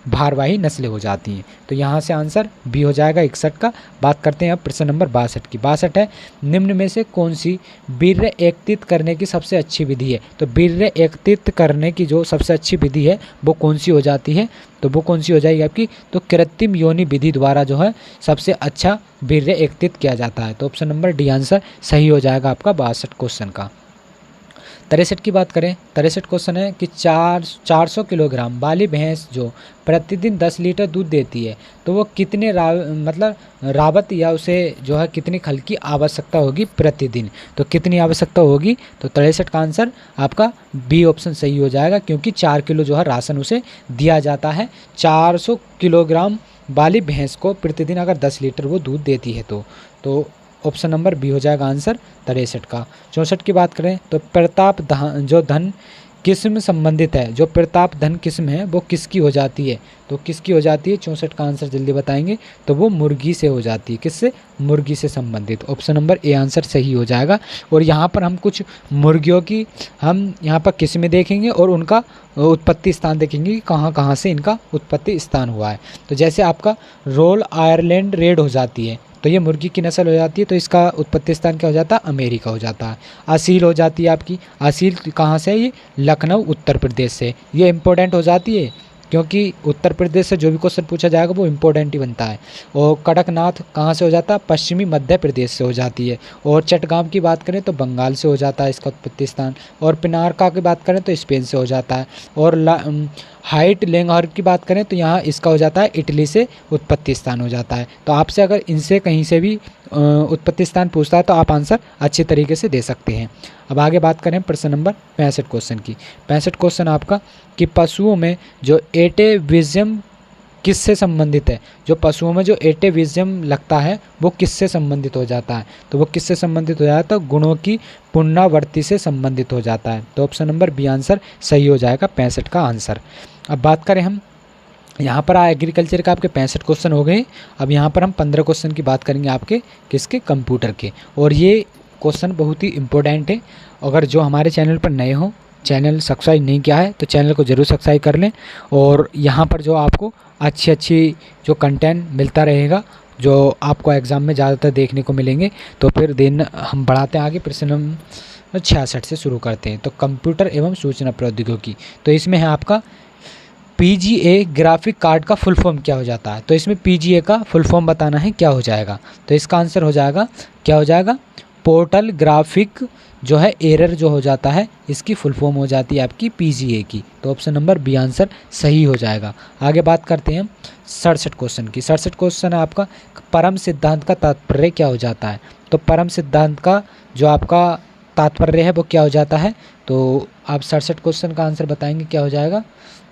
Speaker 1: भारवाही नस्लें हो जाती हैं। तो यहाँ से आंसर बी हो जाएगा 61 का। बात करते हैं अब प्रश्न नंबर 62 की। 62 है, निम्न में से कौन सी वीर्य एकत्रित करने की सबसे अच्छी विधि है, तो वीर्य एकत्रित करने की जो सबसे अच्छी विधि है वो कौन सी हो जाती है, तो वो कौन सी हो जाएगी आपकी, तो कृत्रिम योनि विधि द्वारा जो है सबसे अच्छा वीर्य एकत्रित किया जाता है। तो ऑप्शन नंबर डी आंसर सही हो जाएगा आपका 62 क्वेश्चन का। 63 की बात करें, 63 क्वेश्चन है कि 400 किलोग्राम वाली भैंस जो प्रतिदिन 10 लीटर दूध देती है तो वो कितने रावत या उसे जो है कितनी खल की आवश्यकता होगी प्रतिदिन, तो कितनी आवश्यकता होगी, तो 63 का आंसर आपका बी ऑप्शन सही हो जाएगा, क्योंकि 4 किलो जो है राशन उसे दिया जाता है। 400 किलोग्राम वाली भैंस को प्रतिदिन अगर 10 लीटर वो दूध देती है तो ऑप्शन नंबर बी हो जाएगा आंसर 63 का। 64 की बात करें तो प्रताप जो धन किस्म संबंधित है, जो प्रताप धन किस्म है वो किसकी हो जाती है, तो किसकी हो जाती है, 64 का आंसर जल्दी बताएंगे, तो वो मुर्गी से हो जाती है, किससे, मुर्गी से संबंधित। ऑप्शन नंबर ए आंसर सही हो जाएगा। और यहाँ पर हम कुछ मुर्गियों की हम यहाँ पर किस्में देखेंगे और उनका उत्पत्ति स्थान देखेंगे कि कहाँ कहाँ से इनका उत्पत्ति स्थान हुआ है। तो जैसे आपका रोल आयरलैंड रेड हो जाती है तो ये मुर्गी की नस्ल हो जाती है, तो इसका उत्पत्ति स्थान क्या हो जाता है, अमेरिका हो जाता है। असील हो जाती है आपकी, असील कहाँ से है, ये लखनऊ उत्तर प्रदेश से। ये इम्पोर्टेंट हो जाती है क्योंकि उत्तर प्रदेश से जो भी क्वेश्चन पूछा जाएगा वो इम्पोर्टेंट ही बनता है। और कड़कनाथ कहाँ से हो जाता है, पश्चिमी मध्य प्रदेश से हो जाती है। और चटगांव की बात करें तो बंगाल से हो जाता है इसका उत्पत्ति स्थान। और पिनारका की बात करें तो स्पेन से हो जाता है। और हाइट लेंगहॉर्न की बात करें तो यहाँ इसका हो जाता है इटली से उत्पत्ति स्थान हो जाता है। तो आपसे अगर इनसे कहीं से भी उत्पत्ति स्थान पूछता है तो आप आंसर अच्छे तरीके से दे सकते हैं। अब आगे बात करें प्रश्न नंबर 65 क्वेश्चन की। 65 क्वेश्चन आपका कि पशुओं में जो एटेविज़म किससे संबंधित है, जो पशुओं में जो एटेविज्म लगता है वो किससे संबंधित हो जाता है, तो वो किससे संबंधित हो जाता है, तो गुणों की पुनरावृत्ति से संबंधित हो जाता है। तो ऑप्शन नंबर बी आंसर सही हो जाएगा 65 का आंसर। अब बात करें हम यहाँ पर एग्रीकल्चर का आपके 65 क्वेश्चन हो गए। अब यहाँ पर हम 15 क्वेश्चन की बात करेंगे आपके किसके, कंप्यूटर के। और ये क्वेश्चन बहुत ही इम्पोर्टेंट है। अगर जो हमारे चैनल पर नए हो, चैनल सब्सक्राइब नहीं किया है तो चैनल को ज़रूर सब्सक्राइब कर लें। और यहाँ पर जो आपको अच्छी अच्छी जो कंटेंट मिलता रहेगा, जो आपको एग्ज़ाम में ज़्यादातर देखने को मिलेंगे। तो फिर दिन हम बढ़ाते हैं आगे, प्रश्न नंबर 66 से शुरू करते हैं। तो कंप्यूटर एवं सूचना प्रौद्योगिकी, तो इसमें है आपका पीजीए ग्राफिक कार्ड का फुल फॉर्म क्या हो जाता है। तो इसमें पीजीए का फुल फॉर्म बताना है, क्या हो जाएगा। तो इसका आंसर हो जाएगा, क्या हो जाएगा, पोर्टल ग्राफिक जो है एरर जो हो जाता है, इसकी फुल फॉर्म हो जाती है आपकी पीजीए की। तो ऑप्शन नंबर बी आंसर सही हो जाएगा। आगे बात करते हैं हम 67 क्वेश्चन की। 67 क्वेश्चन है आपका परम सिद्धांत का तात्पर्य क्या हो जाता है। तो परम सिद्धांत का जो आपका तात्पर्य है वो क्या हो जाता है। तो आप 67 क्वेश्चन का आंसर बताएंगे क्या हो जाएगा।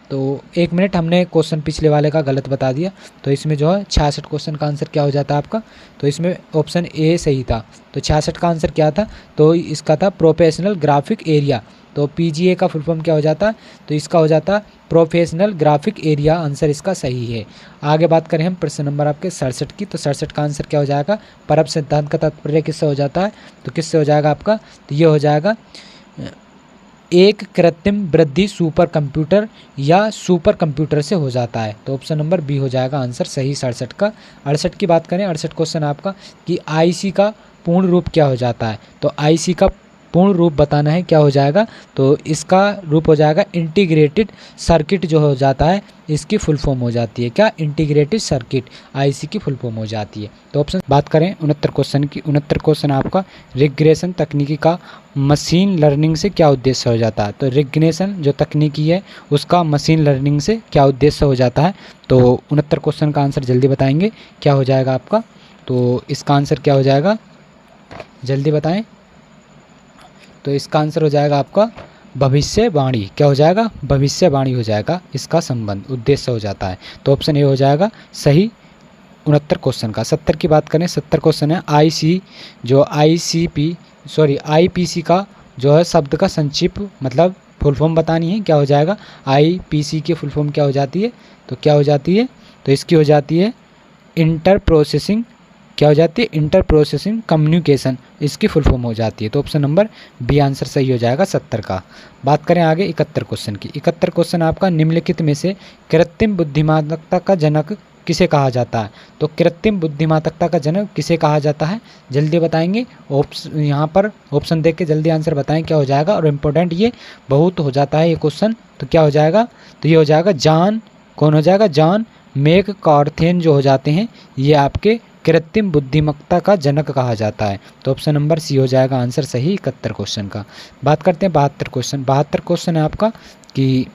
Speaker 1: तो 1 मिनट, हमने क्वेश्चन पिछले वाले का गलत बता दिया। तो इसमें जो है 66 क्वेश्चन का आंसर क्या हो जाता है आपका। तो इसमें ऑप्शन ए सही था। तो 66 का आंसर क्या था, तो इसका था प्रोफेशनल ग्राफिक एरिया। तो पीजीए का फुल फॉर्म क्या हो जाता, तो इसका हो जाता प्रोफेशनल ग्राफिक एरिया। आंसर इसका सही है। आगे बात करें हम प्रश्न नंबर आपके 67 की। तो 67 का आंसर क्या हो जाएगा, परम सिद्धांत का तात्पर्य किससे हो जाता है। तो किससे हो जाएगा आपका, तो ये हो जाएगा एक कृत्रिम वृद्धि सुपर कंप्यूटर या सुपर कंप्यूटर से हो जाता है। तो ऑप्शन नंबर बी हो जाएगा आंसर सही 67 का। 68 की बात करें, 68 क्वेश्चन आपका कि आईसी का पूर्ण रूप क्या हो जाता है। तो आईसी का पूर्ण रूप बताना है, क्या हो जाएगा। तो इसका रूप हो जाएगा इंटीग्रेटेड सर्किट जो हो जाता है, इसकी फुल फॉर्म हो जाती है क्या, इंटीग्रेटेड सर्किट, आईसी की फुल फॉर्म हो जाती है। तो ऑप्शन बात करें 69 क्वेश्चन की। 69 क्वेश्चन आपका रिग्रेशन तकनीकी का मशीन लर्निंग से क्या उद्देश्य हो जाता है। तो रिग्रेशन जो तकनीकी है उसका मशीन लर्निंग से क्या उद्देश्य हो जाता है। तो 69 क्वेश्चन का आंसर जल्दी बताएंगे, क्या हो जाएगा आपका। तो इसका आंसर क्या हो जाएगा, जल्दी बताएं। तो इसका आंसर हो जाएगा आपका भविष्यवाणी। क्या हो जाएगा, भविष्यवाणी हो जाएगा, इसका संबंध उद्देश्य हो जाता है। तो ऑप्शन ए हो जाएगा सही 69 क्वेश्चन का। 70 की बात करें, 70 क्वेश्चन है आईपीसी का जो है शब्द का संक्षिप्त मतलब फुल फॉर्म बतानी है, क्या हो जाएगा। आईपीसी की फुल फॉर्म क्या हो जाती है, तो क्या हो जाती है, तो इसकी हो जाती है इंटर प्रोसेसिंग, क्या हो जाती है, इंटर प्रोसेसिंग कम्युनिकेशन, इसकी फुल फॉर्म हो जाती है। तो ऑप्शन नंबर बी आंसर सही हो जाएगा 70 का। बात करें आगे 71 क्वेश्चन की। 71 क्वेश्चन आपका निम्नलिखित में से कृत्रिम बुद्धिमत्ता का जनक किसे कहा जाता है। तो कृत्रिम बुद्धिमत्ता का जनक किसे कहा जाता है, जल्दी बताएंगे। यहाँ पर ऑप्शन देख के जल्दी आंसर बताएं, क्या हो जाएगा। और इम्पोर्टेंट ये बहुत हो जाता है ये क्वेश्चन, तो क्या हो जाएगा, तो ये हो जाएगा जॉन, कौन हो जाएगा, जॉन मैककार्थन जो हो जाते हैं, ये आपके कृत्रिम बुद्धिमत्ता का जनक कहा जाता है। तो ऑप्शन नंबर सी हो जाएगा आंसर सही 71 क्वेश्चन का। बात करते हैं 72 क्वेश्चन। 72 क्वेश्चन है आपका कि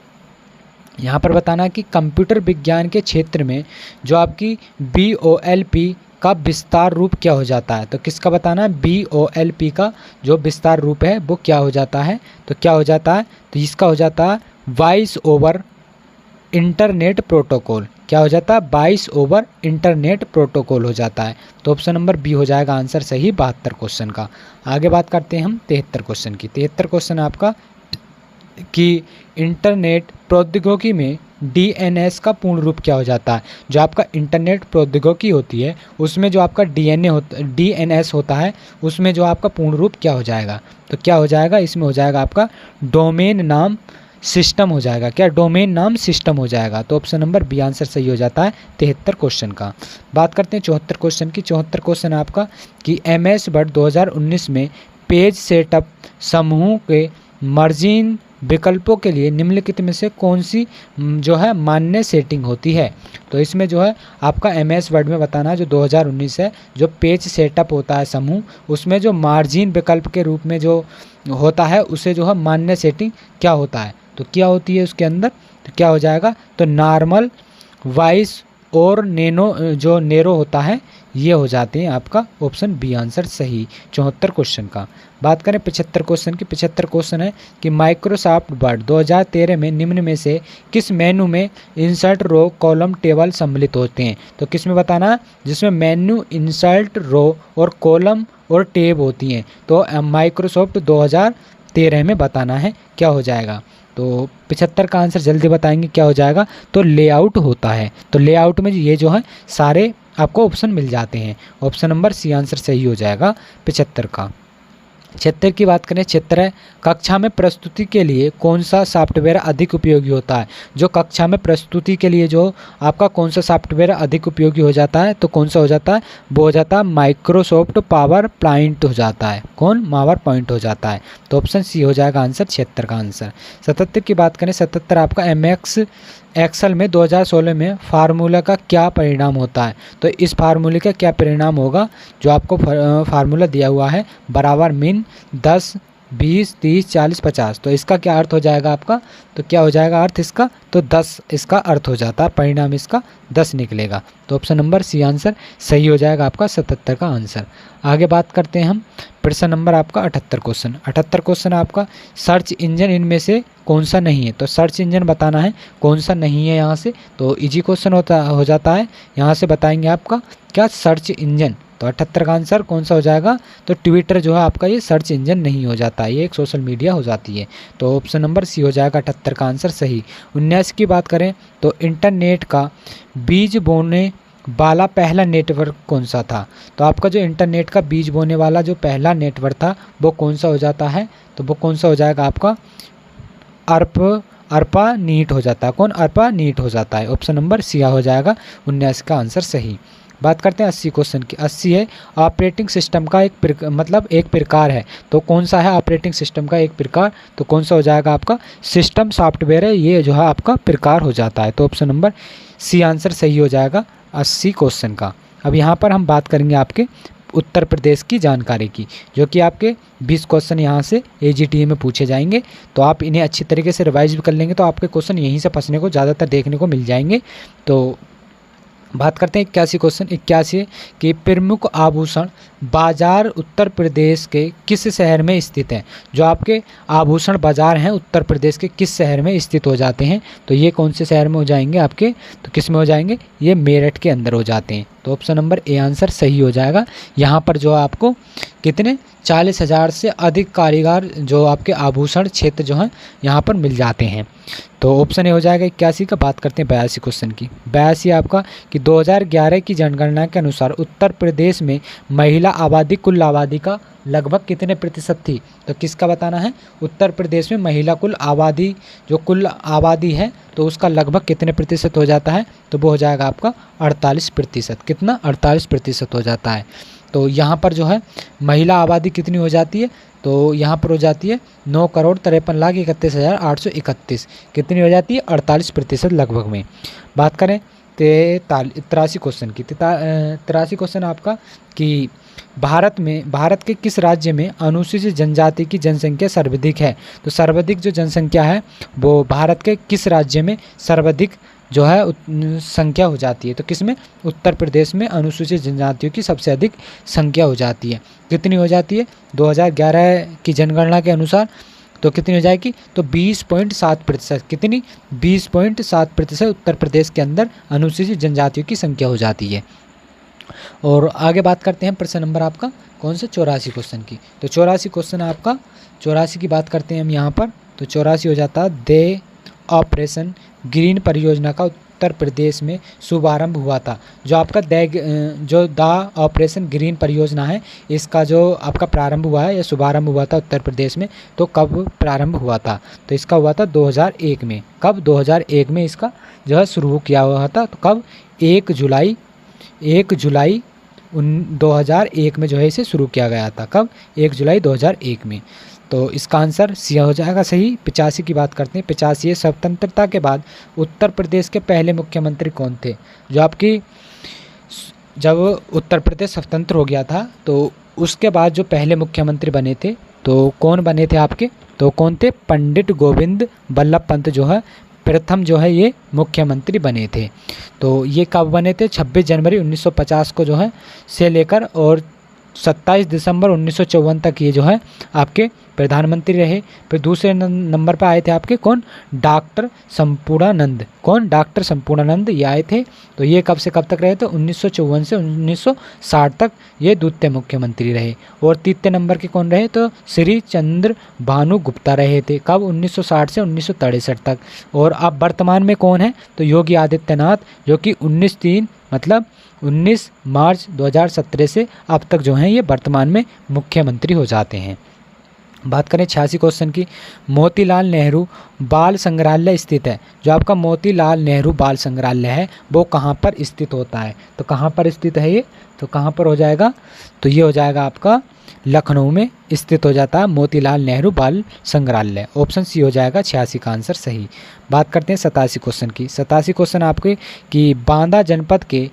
Speaker 1: यहाँ पर बताना है कि कंप्यूटर विज्ञान के क्षेत्र में जो आपकी BOLP का विस्तार रूप क्या हो जाता है। तो किसका बताना है, BOLP का जो विस्तार रूप है वो क्या हो जाता है। तो क्या हो जाता है, तो इसका हो जाता है वॉइस ओवर इंटरनेट प्रोटोकॉल, क्या हो जाता है, 22 ओवर इंटरनेट प्रोटोकॉल हो जाता है। तो ऑप्शन नंबर बी हो जाएगा आंसर सही 72 क्वेश्चन का। आगे बात करते हैं हम 73 क्वेश्चन की। 73 क्वेश्चन आपका कि इंटरनेट प्रौद्योगिकी में DNS का पूर्ण रूप क्या हो जाता है। जो आपका इंटरनेट प्रौद्योगिकी होती है उसमें जो आपका DNS होता है उसमें जो आपका पूर्ण रूप क्या हो जाएगा। तो क्या हो जाएगा, इसमें हो जाएगा आपका डोमेन नाम सिस्टम हो जाएगा, क्या, डोमेन नाम सिस्टम हो जाएगा। तो ऑप्शन नंबर बी आंसर सही हो जाता है 73 क्वेश्चन का। बात करते हैं 74 क्वेश्चन की। 74 क्वेश्चन आपका कि MS वर्ड 2019 में पेज सेटअप समूह के मार्जिन विकल्पों के लिए निम्नलिखित में से कौन सी जो है मान्य सेटिंग होती है। तो इसमें जो है आपका MS वर्ड में बताना है जो 2019 है, जो पेज सेटअप होता है समूह, उसमें जो मार्जिन विकल्प के रूप में जो होता है उसे जो है मान्य सेटिंग क्या होता है। तो क्या होती है उसके अंदर, तो क्या हो जाएगा, तो नॉर्मल, वाइस और नैरो जो नैरो होता है ये हो जाते हैं आपका ऑप्शन बी आंसर सही 74 क्वेश्चन का। बात करें 75 क्वेश्चन की। 75 क्वेश्चन है कि माइक्रोसॉफ्ट वर्ड 2013 में निम्न में से किस मेनू में इंसर्ट रो कॉलम टेबल सम्मिलित होते हैं। तो किस में बताना है, जिसमें मेन्यू इंसर्ट रो और कॉलम और टेब होती हैं। तो माइक्रोसॉफ्ट 2013 में बताना है क्या हो जाएगा। तो 75 का आंसर जल्दी बताएंगे क्या हो जाएगा, तो लेआउट होता है। तो लेआउट में ये जो है सारे आपको ऑप्शन मिल जाते हैं। ऑप्शन नंबर सी आंसर सही हो जाएगा 75 का। 76 की बात करें, 76 है कक्षा में प्रस्तुति के लिए कौन सा सॉफ्टवेयर अधिक उपयोगी होता है। जो कक्षा में प्रस्तुति के लिए जो आपका कौन सा सॉफ्टवेयर अधिक उपयोगी हो जाता है, तो कौन सा हो जाता है, वो हो जाता है माइक्रोसॉफ्ट पावर पॉइंट हो जाता है। कौन, पावर पॉइंट हो जाता है। तो ऑप्शन सी हो जाएगा आंसर 76 का आंसर। 77 की बात करें, 77 आपका एमएस एक्सेल में 2016 में फार्मूला का क्या परिणाम होता है। तो इस फार्मूले का क्या परिणाम होगा, जो आपको फार्मूला दिया हुआ है बराबर मीन 10 20 30 40 50। तो इसका क्या अर्थ हो जाएगा आपका, तो क्या हो जाएगा अर्थ इसका, तो 10 इसका अर्थ हो जाता है, परिणाम इसका 10 निकलेगा। तो ऑप्शन नंबर सी आंसर सही हो जाएगा आपका 77 का आंसर। आगे बात करते हैं हम प्रश्न नंबर आपका 78 क्वेश्चन। 78 क्वेश्चन आपका सर्च इंजन इनमें से कौन सा नहीं है। तो सर्च इंजन बताना है कौन सा नहीं है यहाँ से। तो इजी क्वेश्चन हो जाता है, यहाँ से बताएंगे आपका क्या सर्च इंजन। तो 78 का आंसर कौन सा हो जाएगा, तो ट्विटर जो है आपका ये सर्च इंजन नहीं हो जाता है, ये एक सोशल मीडिया हो जाती है। तो ऑप्शन नंबर सी हो जाएगा 78 का आंसर सही। 19 की बात करें तो इंटरनेट का बीज बोने वाला पहला नेटवर्क कौन सा था। तो आपका जो इंटरनेट का बीज बोने वाला जो पहला नेटवर्क था वो कौन सा हो जाता है, तो वो कौन सा हो जाएगा आपका अर्पा नीट हो जाता है। कौन, अर्पा नीट हो जाता है। ऑप्शन नंबर सी हो जाएगा 19 का आंसर सही। बात करते हैं 80 क्वेश्चन की। 80 है ऑपरेटिंग सिस्टम का एक प्रकार है। तो कौन सा है ऑपरेटिंग सिस्टम का एक प्रकार, तो कौन सा हो जाएगा आपका सिस्टम सॉफ्टवेयर है, ये जो है आपका प्रकार हो जाता है। तो ऑप्शन नंबर सी आंसर सही हो जाएगा 80 क्वेश्चन का। अब यहाँ पर हम बात करेंगे आपके उत्तर प्रदेश की जानकारी की, जो कि आपके 20 क्वेश्चन यहाँ से AGTA में पूछे जाएंगे। तो आप इन्हें अच्छी तरीके से रिवाइज भी कर लेंगे तो आपके क्वेश्चन यहीं से फंसने को ज़्यादातर देखने को मिल जाएंगे। तो बात करते हैं 81 क्वेश्चन। 81 कि प्रमुख आभूषण बाजार उत्तर प्रदेश के किस शहर में स्थित है। जो आपके आभूषण बाजार हैं उत्तर प्रदेश के किस शहर में स्थित हो जाते हैं, तो ये कौन से शहर में हो जाएंगे आपके, तो किस में हो जाएंगे, ये मेरठ के अंदर हो जाते हैं। तो ऑप्शन नंबर ए आंसर सही हो जाएगा। यहाँ पर जो आपको कितने 40,000 से अधिक कारीगर जो आपके आभूषण क्षेत्र जो हैं यहाँ पर मिल जाते हैं। तो ऑप्शन ए हो जाएगा 81 का। बात करते हैं 82 क्वेश्चन की। 82 आपका कि 2011 की जनगणना के अनुसार उत्तर प्रदेश में महिला आबादी कुल आबादी का लगभग कितने प्रतिशत थी। तो किसका बताना है, उत्तर प्रदेश में महिला कुल आबादी जो कुल आबादी है तो उसका लगभग कितने प्रतिशत हो जाता है, तो वो हो जाएगा आपका 48%। कितना, 48% हो जाता है। तो यहाँ पर जो है महिला आबादी कितनी हो जाती है, तो यहाँ पर हो जाती है 9,53,31,831। कितनी हो जाती है, 48% लगभग में। बात करें 83 क्वेश्चन की। 83 क्वेश्चन आपका कि भारत के किस राज्य में अनुसूचित जनजाति की जनसंख्या सर्वाधिक है। तो सर्वाधिक जो जनसंख्या है वो भारत के किस राज्य में सर्वाधिक जो है संख्या हो जाती है, तो किस में, उत्तर प्रदेश में अनुसूचित जनजातियों की सबसे अधिक संख्या हो जाती है। कितनी हो जाती है, 2011 की जनगणना के अनुसार तो कितनी हो जाएगी, तो 20.7%। कितनी, 20.7% उत्तर प्रदेश के अंदर अनुसूचित जनजातियों की संख्या हो जाती है। और आगे बात करते हैं प्रश्न नंबर आपका कौन सा 84 क्वेश्चन की। तो 84 क्वेश्चन आपका 84 की बात करते हैं हम यहाँ पर। तो 84 हो जाता है दे ऑपरेशन ग्रीन परियोजना का उत्तर प्रदेश में शुभारंभ हुआ था। जो आपका द ऑपरेशन ग्रीन परियोजना है इसका जो आपका प्रारंभ हुआ है या शुभारंभ हुआ था उत्तर प्रदेश में, तो कब प्रारंभ हुआ था, तो इसका हुआ था 2001 में। कब, 2001 में इसका जो है शुरू किया हुआ था। तो कब, 1 जुलाई 2001 में जो है इसे शुरू किया गया था। कब, 1 जुलाई 2001 में। तो इसका आंसर सी हो जाएगा सही। 85 की बात करते हैं। 85 स्वतंत्रता के बाद उत्तर प्रदेश के पहले मुख्यमंत्री कौन थे। जो आपकी जब उत्तर प्रदेश स्वतंत्र हो गया था तो उसके बाद जो पहले मुख्यमंत्री बने थे तो कौन बने थे आपके, तो कौन थे, पंडित गोविंद बल्लभ पंत जो है प्रथम जो है ये मुख्यमंत्री बने थे। तो ये कब बने थे? 26 जनवरी 1950 को जो है से लेकर और 27 दिसंबर 1954 तक ये जो है आपके प्रधानमंत्री रहे। फिर दूसरे नंबर पर आए थे आपके कौन? डॉक्टर संपूर्णानंद। कौन? डॉक्टर संपूर्णानंद ये आए थे। तो ये कब से कब तक रहे थे? 1954 से 1960 तक ये द्वितीय मुख्यमंत्री रहे। और तृतीय नंबर के कौन रहे? तो श्री चंद्र भानु गुप्ता रहे थे। कब? 1960 से 1963 तक। और अब वर्तमान में कौन है? तो योगी आदित्यनाथ, जो कि 19 मार्च 2017 से अब तक जो हैं ये वर्तमान में मुख्यमंत्री हो जाते हैं। बात करें 86 क्वेश्चन की, मोतीलाल नेहरू बाल संग्रहालय स्थित है। जो आपका मोतीलाल नेहरू बाल संग्रहालय है वो कहाँ पर स्थित होता है? तो कहाँ पर स्थित है ये? तो कहाँ पर हो जाएगा? तो ये हो जाएगा आपका लखनऊ में स्थित हो जाता है मोतीलाल नेहरू बाल संग्रहालय। ऑप्शन सी हो जाएगा 86 का आंसर सही। बात करते हैं 87 क्वेश्चन की। 87 क्वेश्चन आपके कि बांदा जनपद के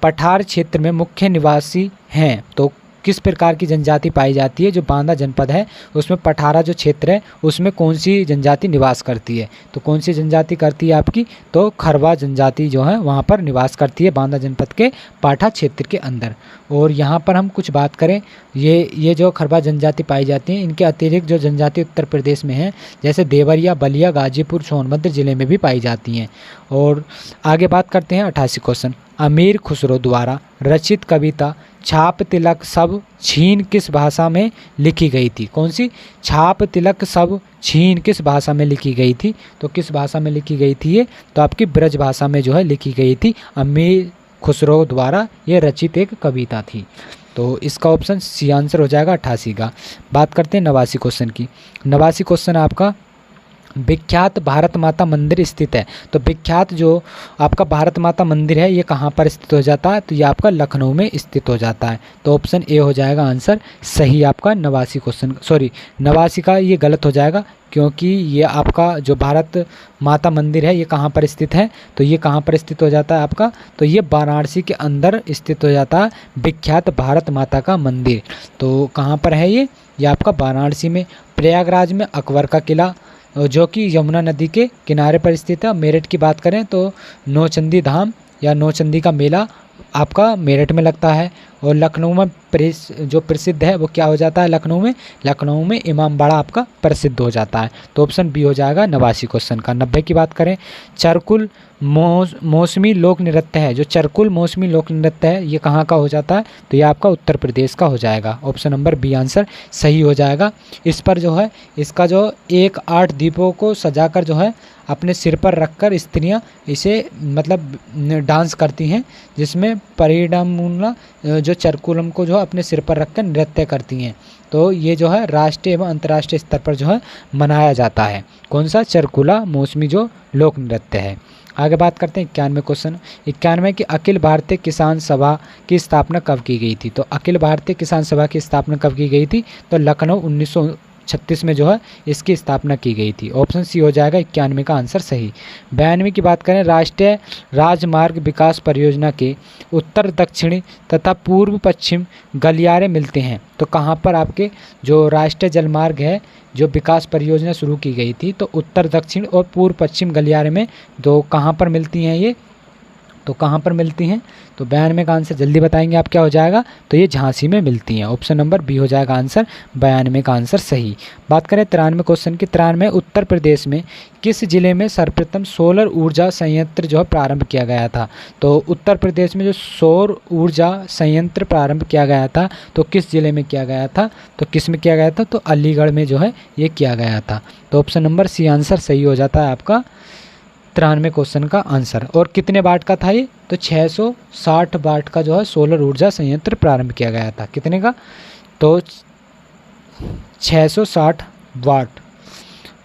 Speaker 1: पठार क्षेत्र में मुख्य निवासी हैं। तो किस प्रकार की जनजाति पाई जाती है? जो बांदा जनपद है उसमें पठारा जो क्षेत्र है उसमें कौन सी जनजाति निवास करती है? तो कौन सी जनजाति करती है आपकी? तो खरवा जनजाति जो है वहाँ पर निवास करती है बांदा जनपद के पाठा क्षेत्र के अंदर। और यहाँ पर हम कुछ बात करें, ये जो खरवा जनजाति पाई जाती है इनके अतिरिक्त जो जनजाति उत्तर प्रदेश में है जैसे देवरिया, बलिया, गाजीपुर, सोनभद्र जिले में भी पाई जाती हैं। और आगे बात करते हैं 88 क्वेश्चन, अमीर खुसरो द्वारा रचित कविता छाप तिलक सब छीन किस भाषा में लिखी गई थी? कौन सी? छाप तिलक सब छीन किस भाषा में लिखी गई थी? तो किस भाषा में लिखी गई थी ये? तो आपकी ब्रज भाषा में जो है लिखी गई थी। अमीर खुसरो द्वारा ये रचित एक कविता थी। तो इसका ऑप्शन सी आंसर हो जाएगा 88 का। बात करते हैं 89 क्वेश्चन की। 89 क्वेश्चन आपका विख्यात भारत माता मंदिर स्थित है। तो विख्यात जो आपका भारत माता मंदिर है ये कहाँ पर स्थित हो जाता है? तो ये आपका लखनऊ में स्थित हो जाता है। तो ऑप्शन ए हो जाएगा आंसर सही आपका 89 क्वेश्चन। 89 का ये गलत हो जाएगा क्योंकि ये आपका जो भारत माता मंदिर है ये कहाँ पर स्थित है? तो ये कहाँ पर स्थित हो जाता है आपका? तो ये वाराणसी के अंदर स्थित हो जाता है विख्यात भारत माता का मंदिर। तो कहाँ पर है ये? आपका वाराणसी में। प्रयागराज में अकबर का किला जो कि यमुना नदी के किनारे पर स्थित है। मेरठ की बात करें तो नौचंदी धाम या नौचंदी का मेला आपका मेरठ में लगता है। और लखनऊ में जो प्रसिद्ध है वो क्या हो जाता है? लखनऊ में इमामबाड़ा आपका प्रसिद्ध हो जाता है। तो ऑप्शन बी हो जाएगा 89 क्वेश्चन का। 90 की बात करें, चरकुल मौसमी लोक नृत्य है। जो चरकुल मौसमी लोक नृत्य है ये कहाँ का हो जाता है? तो ये आपका उत्तर प्रदेश का हो जाएगा। ऑप्शन नंबर बी आंसर सही हो जाएगा। इस पर जो है इसका जो 8 दीपों को सजाकर जो है अपने सिर पर रखकर स्त्रियां इसे मतलब डांस करती हैं, जिसमें परिणामुला जो चरकुलम को जो अपने सिर पर रखकर नृत्य करती हैं। तो ये जो है राष्ट्रीय एवं अंतर्राष्ट्रीय स्तर पर जो है मनाया जाता है। कौन सा? चरकुला मौसमी जो लोक नृत्य है। आगे बात करते हैं 91 क्वेश्चन। 91 की अखिल भारतीय किसान सभा की स्थापना कब की गई थी? तो अखिल भारतीय किसान सभा की स्थापना कब की गई थी? तो लखनऊ 1936 में जो है इसकी स्थापना की गई थी। ऑप्शन सी हो जाएगा 91 का आंसर सही। 92 की बात करें, राष्ट्रीय राजमार्ग विकास परियोजना के उत्तर दक्षिणी तथा पूर्व पश्चिम गलियारे मिलते हैं। तो कहाँ पर आपके जो राष्ट्रीय जलमार्ग है जो विकास परियोजना शुरू की गई थी तो उत्तर दक्षिण और पूर्व पश्चिम गलियारे में तो कहाँ पर मिलती हैं ये? तो कहाँ पर मिलती हैं? तो 92 का आंसर जल्दी बताएंगे आप क्या हो जाएगा? तो ये झांसी में मिलती हैं। ऑप्शन नंबर बी हो जाएगा आंसर 92 का आंसर सही। बात करें 93 क्वेश्चन की। 93 उत्तर प्रदेश में किस जिले में सर्वप्रथम सोलर ऊर्जा संयंत्र जो है प्रारंभ किया गया था? तो उत्तर प्रदेश में जो सौर ऊर्जा संयंत्र प्रारंभ किया गया था तो किस जिले में किया गया था? तो किस में किया गया था? तो अलीगढ़ में जो है ये किया गया था। तो ऑप्शन नंबर सी आंसर सही हो जाता है आपका 93 क्वेश्चन का आंसर। और कितने वाट का था ये? तो 660 वाट का जो है सोलर ऊर्जा संयंत्र प्रारंभ किया गया था। कितने का? तो 660 वाट।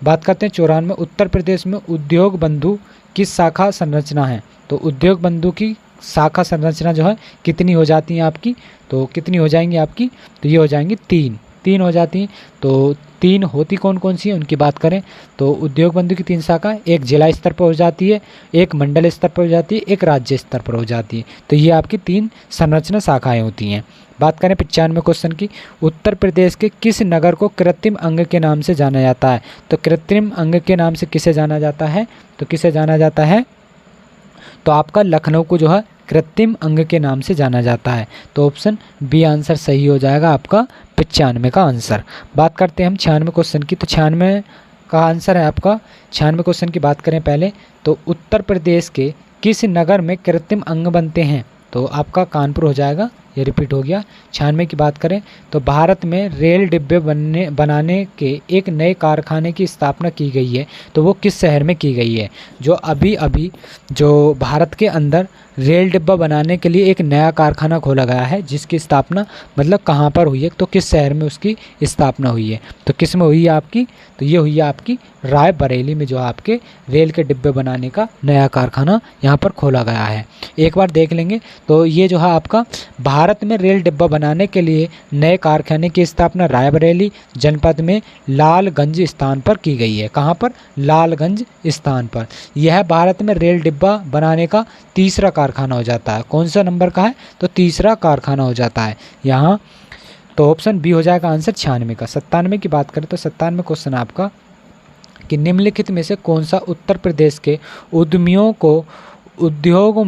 Speaker 1: बात करते हैं 94 उत्तर प्रदेश में उद्योग बंधु की शाखा संरचना है। तो उद्योग बंधु की शाखा संरचना जो है कितनी हो जाती है आपकी? तो कितनी हो जाएंगी आपकी? तो ये हो जाएंगी 3। 3 हो जाती हैं। तो 3 होती कौन कौन सी है उनकी बात करें तो उद्योग बंधु की 3 शाखा, एक जिला स्तर पर हो जाती है, एक मंडल स्तर पर हो जाती है, एक राज्य स्तर पर हो जाती है। तो ये आपकी 3 संरचना शाखाएं होती हैं। बात करें 95 क्वेश्चन की, उत्तर प्रदेश के किस नगर को कृत्रिम अंग के नाम से जाना जाता है? तो कृत्रिम अंग के नाम से किसे जाना जाता है? तो किसे जाना जाता है? तो आपका लखनऊ को जो है कृत्रिम अंग के नाम से जाना जाता है। तो ऑप्शन बी आंसर सही हो जाएगा आपका 95 का आंसर। बात करते हैं हम 96 क्वेश्चन की। तो 96 का आंसर है आपका, 96 क्वेश्चन की बात करें पहले तो उत्तर प्रदेश के किस नगर में कृत्रिम अंग बनते हैं? तो आपका कानपुर हो जाएगा, ये रिपीट हो गया। 96 की बात करें तो भारत में रेल डिब्बे बनाने के एक नए कारखाने की स्थापना की गई है। तो वो किस शहर में की गई है? जो अभी अभी जो भारत के अंदर रेल डिब्बा बनाने के लिए एक नया कारखाना खोला गया है, जिसकी स्थापना मतलब कहाँ पर हुई है? तो किस शहर में उसकी स्थापना हुई है? तो किस में हुई है आपकी? तो ये हुई है आपकी रायबरेली में, जो आपके रेल के डिब्बे बनाने का नया कारखाना यहाँ पर खोला गया है। एक बार देख लेंगे तो ये जो है आपका भारत में रेल डिब्बा बनाने के लिए नए कारखाने की स्थापना रायबरेली जनपद में लालगंज स्थान पर की गई है। कहाँ पर? लालगंज स्थान पर। यह भारत में रेल डिब्बा बनाने का तीसरा कारखाना हो जाता है। कौन सा नंबर का है? तो तीसरा कारखाना हो जाता है यहाँ। तो ऑप्शन बी हो जाएगा आंसर 96 का। 97 की बात करें तो 97 क्वेश्चन आपका कि निम्नलिखित में से कौन सा उत्तर प्रदेश के उद्यमियों को उद्योग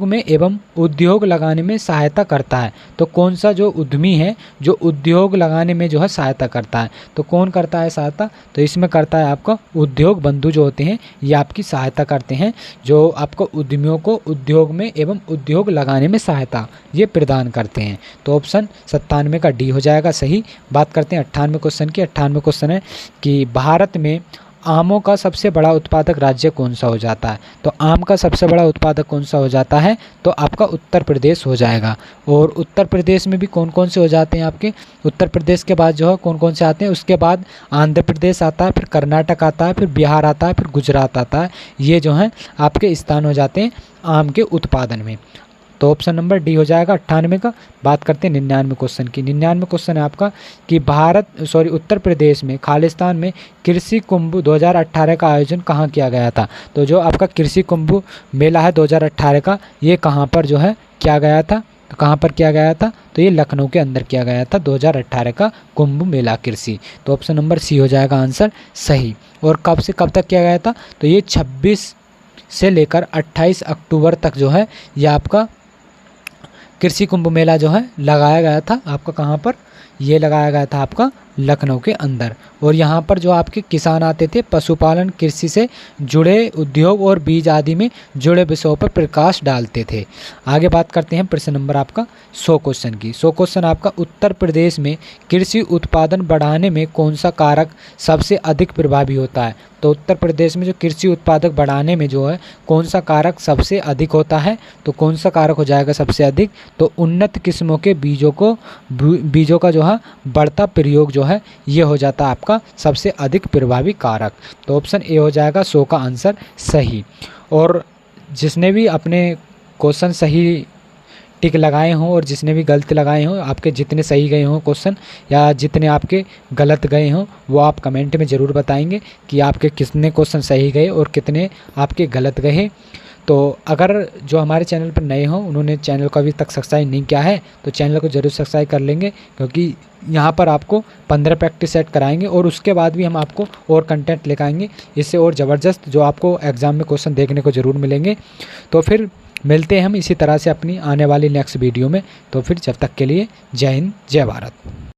Speaker 1: में एवं उद्योग लगाने में सहायता करता है? तो कौन सा जो उद्यमी है जो उद्योग लगाने में जो है सहायता करता है? तो कौन करता है सहायता? तो इसमें करता है आपका उद्योग बंधु जो होते हैं, ये आपकी सहायता करते हैं, जो आपको उद्यमियों को उद्योग में एवं उद्योग लगाने में सहायता ये प्रदान करते हैं। तो ऑप्शन 97 का डी हो जाएगा सही। बात करते हैं 98 क्वेश्चन की। 98 क्वेश्चन है कि भारत में आमों का सबसे बड़ा उत्पादक राज्य कौन सा हो जाता है? तो आम का सबसे बड़ा उत्पादक कौन सा हो जाता है? तो आपका उत्तर प्रदेश हो जाएगा। और उत्तर प्रदेश में भी कौन कौन से हो जाते हैं आपके? उत्तर प्रदेश के बाद जो है कौन कौन से आते हैं? उसके बाद आंध्र प्रदेश आता है, फिर कर्नाटक आता है, फिर बिहार आता है, फिर गुजरात आता है। ये जो है आपके स्थान हो जाते हैं आम के उत्पादन में। तो ऑप्शन नंबर डी हो जाएगा 98 का। बात करते हैं 99 क्वेश्चन की। 99 क्वेश्चन है आपका कि उत्तर प्रदेश में खालिस्तान में कृषि कुंभ 2018 का आयोजन कहाँ किया गया था? तो जो आपका कृषि कुंभ मेला है 2018 का, ये कहाँ पर जो है किया गया था? तो कहाँ पर किया गया था? तो ये लखनऊ के अंदर किया गया था 2018 का कुंभ मेला कृषि। तो ऑप्शन नंबर सी हो जाएगा आंसर सही। और कब से कब तक किया गया था? तो ये 26 से लेकर 28 अक्टूबर तक जो है ये आपका कृषि कुंभ मेला जो है लगाया गया था। आपका कहाँ पर? ये लगाया गया था आपका लखनऊ के अंदर। और यहाँ पर जो आपके किसान आते थे पशुपालन, कृषि से जुड़े उद्योग और बीज आदि में जुड़े विषयों पर प्रकाश डालते थे। आगे बात करते हैं प्रश्न नंबर आपका 100 क्वेश्चन की। 100 क्वेश्चन आपका उत्तर प्रदेश में कृषि उत्पादन बढ़ाने में कौन सा कारक सबसे अधिक प्रभावी होता है? तो उत्तर प्रदेश में जो कृषि उत्पादक बढ़ाने में जो है कौन सा कारक सबसे अधिक होता है? तो कौन सा कारक हो जाएगा सबसे अधिक? तो उन्नत किस्मों के बीजों का जो है बढ़ता प्रयोग जो है ये हो जाता है आपका सबसे अधिक प्रभावी कारक। तो ऑप्शन ए हो जाएगा 100 का आंसर सही। और जिसने भी अपने क्वेश्चन सही टिक लगाए हों और जिसने भी गलत लगाए हों, आपके जितने सही गए हों क्वेश्चन या जितने आपके गलत गए हों, वो आप कमेंट में ज़रूर बताएंगे कि आपके कितने क्वेश्चन सही गए और कितने आपके गलत गए। तो अगर जो हमारे चैनल पर नए हों, उन्होंने चैनल को अभी तक सब्सक्राइब नहीं किया है तो चैनल को ज़रूर सब्सक्राइब कर लेंगे, क्योंकि यहाँ पर आपको 15 प्रैक्टिस सेट कराएंगे और उसके बाद भी हम आपको और कंटेंट लेकर आएंगे इससे और ज़बरदस्त, जो आपको एग्ज़ाम में क्वेश्चन देखने को ज़रूर मिलेंगे। तो फिर मिलते हैं हम इसी तरह से अपनी आने वाली नेक्स्ट वीडियो में। तो फिर जब तक के लिए जय हिंद, जय भारत।